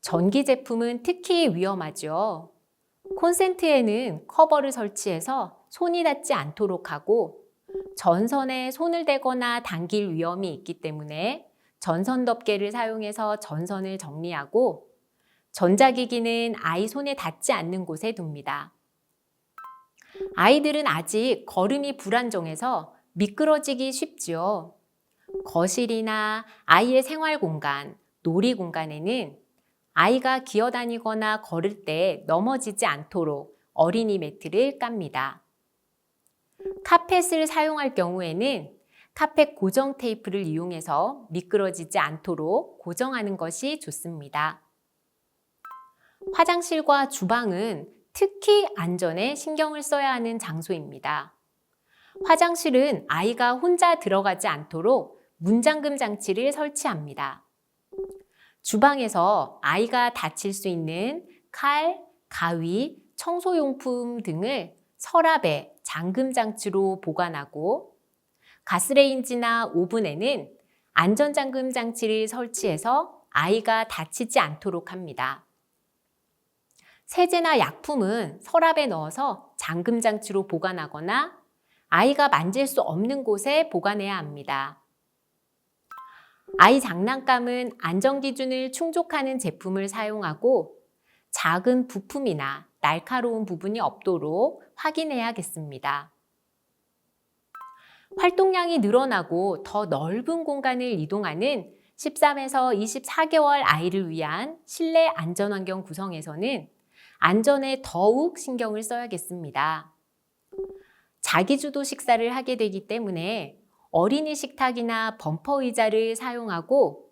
전기 제품은 특히 위험하죠. 콘센트에는 커버를 설치해서 손이 닿지 않도록 하고 전선에 손을 대거나 당길 위험이 있기 때문에 전선 덮개를 사용해서 전선을 정리하고 전자기기는 아이 손에 닿지 않는 곳에 둡니다. 아이들은 아직 걸음이 불안정해서 미끄러지기 쉽지요. 거실이나 아이의 생활 공간, 놀이 공간에는 아이가 기어다니거나 걸을 때 넘어지지 않도록 어린이 매트를 깝니다. 카펫을 사용할 경우에는 카펫 고정 테이프를 이용해서 미끄러지지 않도록 고정하는 것이 좋습니다. 화장실과 주방은 특히 안전에 신경을 써야 하는 장소입니다. 화장실은 아이가 혼자 들어가지 않도록 문잠금 장치를 설치합니다. 주방에서 아이가 다칠 수 있는 칼, 가위, 청소용품 등을 서랍에 잠금 장치로 보관하고 가스레인지나 오븐에는 안전잠금 장치를 설치해서 아이가 다치지 않도록 합니다. 세제나 약품은 서랍에 넣어서 잠금 장치로 보관하거나 아이가 만질 수 없는 곳에 보관해야 합니다. 아이 장난감은 안전기준을 충족하는 제품을 사용하고 작은 부품이나 날카로운 부분이 없도록 확인해야겠습니다. 활동량이 늘어나고 더 넓은 공간을 이동하는 13에서 24개월 아이를 위한 실내 안전환경 구성에서는 안전에 더욱 신경을 써야겠습니다. 자기주도 식사를 하게 되기 때문에 어린이 식탁이나 범퍼 의자를 사용하고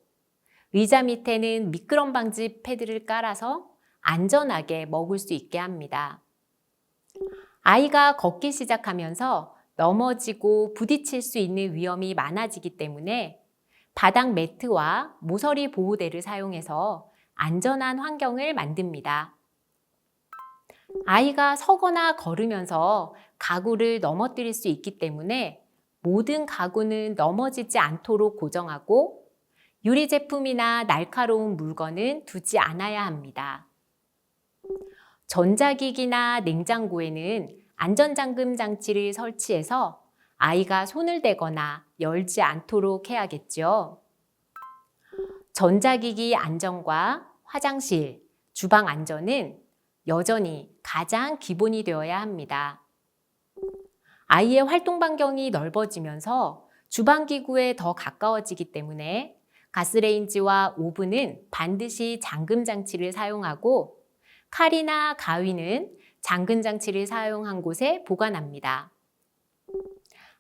의자 밑에는 미끄럼 방지 패드를 깔아서 안전하게 먹을 수 있게 합니다. 아이가 걷기 시작하면서 넘어지고 부딪힐 수 있는 위험이 많아지기 때문에 바닥 매트와 모서리 보호대를 사용해서 안전한 환경을 만듭니다. 아이가 서거나 걸으면서 가구를 넘어뜨릴 수 있기 때문에 모든 가구는 넘어지지 않도록 고정하고 유리 제품이나 날카로운 물건은 두지 않아야 합니다. 전자기기나 냉장고에는 안전잠금 장치를 설치해서 아이가 손을 대거나 열지 않도록 해야겠죠. 전자기기 안전과 화장실, 주방 안전은 여전히 가장 기본이 되어야 합니다. 아이의 활동 반경이 넓어지면서 주방기구에 더 가까워지기 때문에 가스레인지와 오븐은 반드시 잠금 장치를 사용하고 칼이나 가위는 잠금 장치를 사용한 곳에 보관합니다.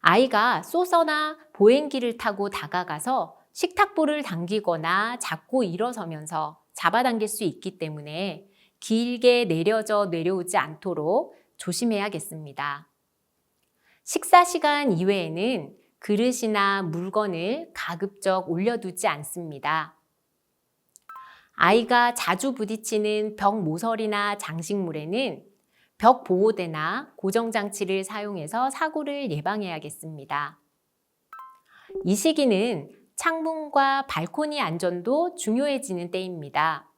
아이가 소서나 보행기를 타고 다가가서 식탁보를 당기거나 잡고 일어서면서 잡아당길 수 있기 때문에 길게 내려오지 않도록 조심해야겠습니다. 식사 시간 이외에는 그릇이나 물건을 가급적 올려두지 않습니다. 아이가 자주 부딪히는 벽 모서리나 장식물에는 벽 보호대나 고정장치를 사용해서 사고를 예방해야겠습니다. 이 시기는 창문과 발코니 안전도 중요해지는 때입니다.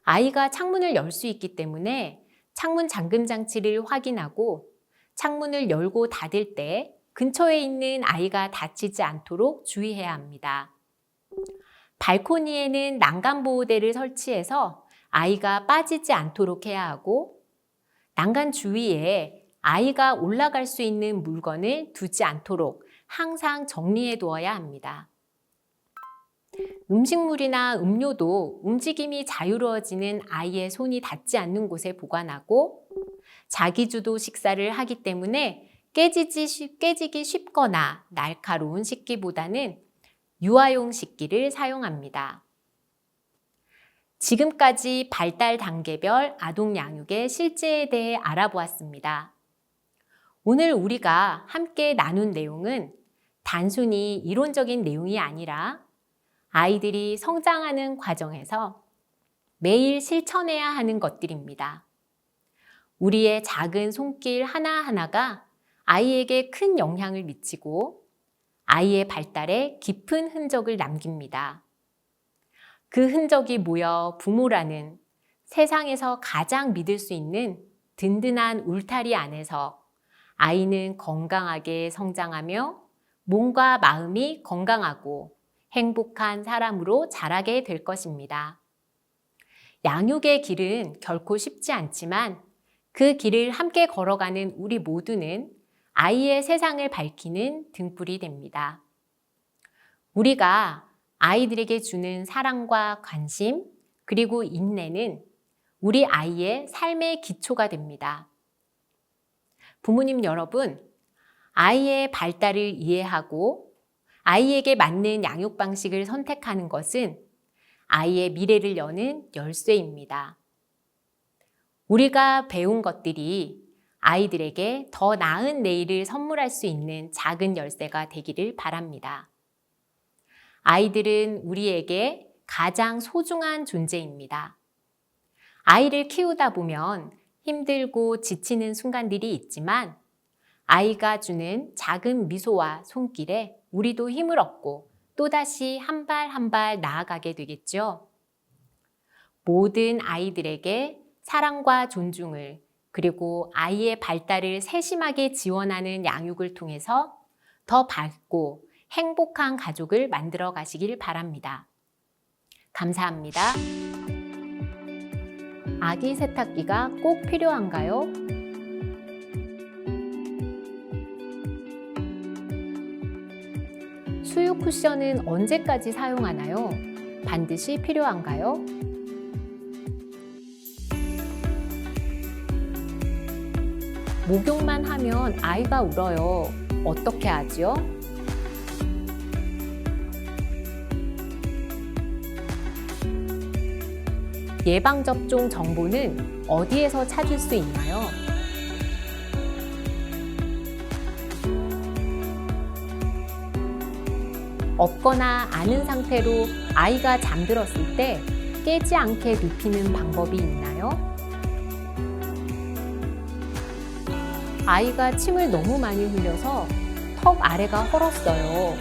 아이가 창문을 열 수 있기 때문에 창문 잠금 장치를 확인하고 창문을 열고 닫을 때 근처에 있는 아이가 다치지 않도록 주의해야 합니다. 발코니에는 난간보호대를 설치해서 아이가 빠지지 않도록 해야 하고, 난간 주위에 아이가 올라갈 수 있는 물건을 두지 않도록 항상 정리해 두어야 합니다. 음식물이나 음료도 움직임이 자유로워지는 아이의 손이 닿지 않는 곳에 보관하고, 자기주도 식사를 하기 때문에 깨지기 쉽거나 날카로운 식기보다는 유아용 식기를 사용합니다. 지금까지 발달 단계별 아동 양육의 실제에 대해 알아보았습니다. 오늘 우리가 함께 나눈 내용은 단순히 이론적인 내용이 아니라 아이들이 성장하는 과정에서 매일 실천해야 하는 것들입니다. 우리의 작은 손길 하나하나가 아이에게 큰 영향을 미치고 아이의 발달에 깊은 흔적을 남깁니다. 그 흔적이 모여 부모라는 세상에서 가장 믿을 수 있는 든든한 울타리 안에서 아이는 건강하게 성장하며 몸과 마음이 건강하고 행복한 사람으로 자라게 될 것입니다. 양육의 길은 결코 쉽지 않지만 그 길을 함께 걸어가는 우리 모두는 아이의 세상을 밝히는 등불이 됩니다. 우리가 아이들에게 주는 사랑과 관심, 그리고 인내는 우리 아이의 삶의 기초가 됩니다. 부모님 여러분, 아이의 발달을 이해하고 아이에게 맞는 양육 방식을 선택하는 것은 아이의 미래를 여는 열쇠입니다. 우리가 배운 것들이 아이들에게 더 나은 내일을 선물할 수 있는 작은 열쇠가 되기를 바랍니다. 아이들은 우리에게 가장 소중한 존재입니다. 아이를 키우다 보면 힘들고 지치는 순간들이 있지만 아이가 주는 작은 미소와 손길에 우리도 힘을 얻고 또다시 한 발 한 발 나아가게 되겠죠. 모든 아이들에게 사랑과 존중을, 그리고 아이의 발달을 세심하게 지원하는 양육을 통해서 더 밝고 행복한 가족을 만들어 가시길 바랍니다. 감사합니다. 아기 세탁기가 꼭 필요한가요? 수유 쿠션은 언제까지 사용하나요? 반드시 필요한가요? 목욕만 하면 아이가 울어요. 어떻게 하죠? 예방접종 정보는 어디에서 찾을 수 있나요? 없거나 아는 상태로 아이가 잠들었을 때 깨지 않게 눕히는 방법이 있나요? 아이가 침을 너무 많이 흘려서 턱 아래가 헐었어요.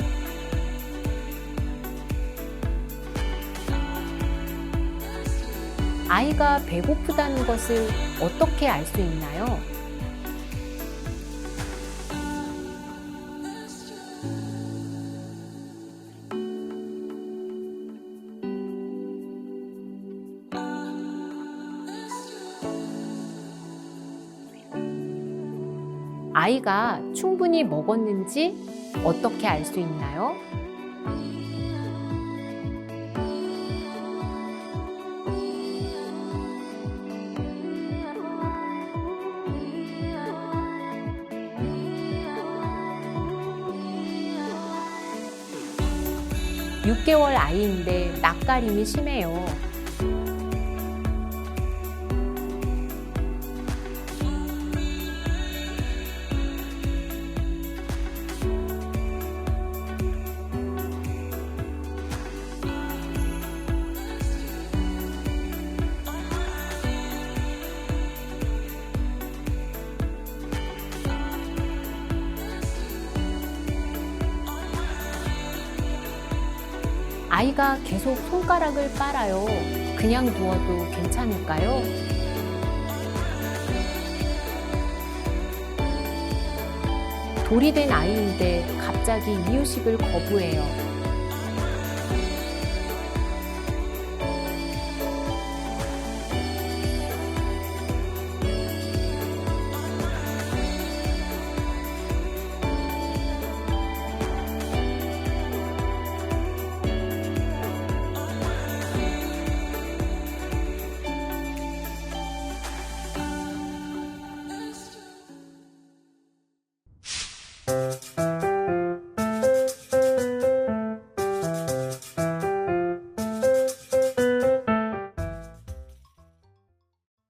아이가 배고프다는 것을 어떻게 알 수 있나요? 아이가 충분히 먹었는지 어떻게 알 수 있나요? (6개월) 아이인데 낯가림이 심해요. 아이가 계속 손가락을 빨아요. 그냥 두어도 괜찮을까요? 돌이 된 아이인데 갑자기 이유식을 거부해요.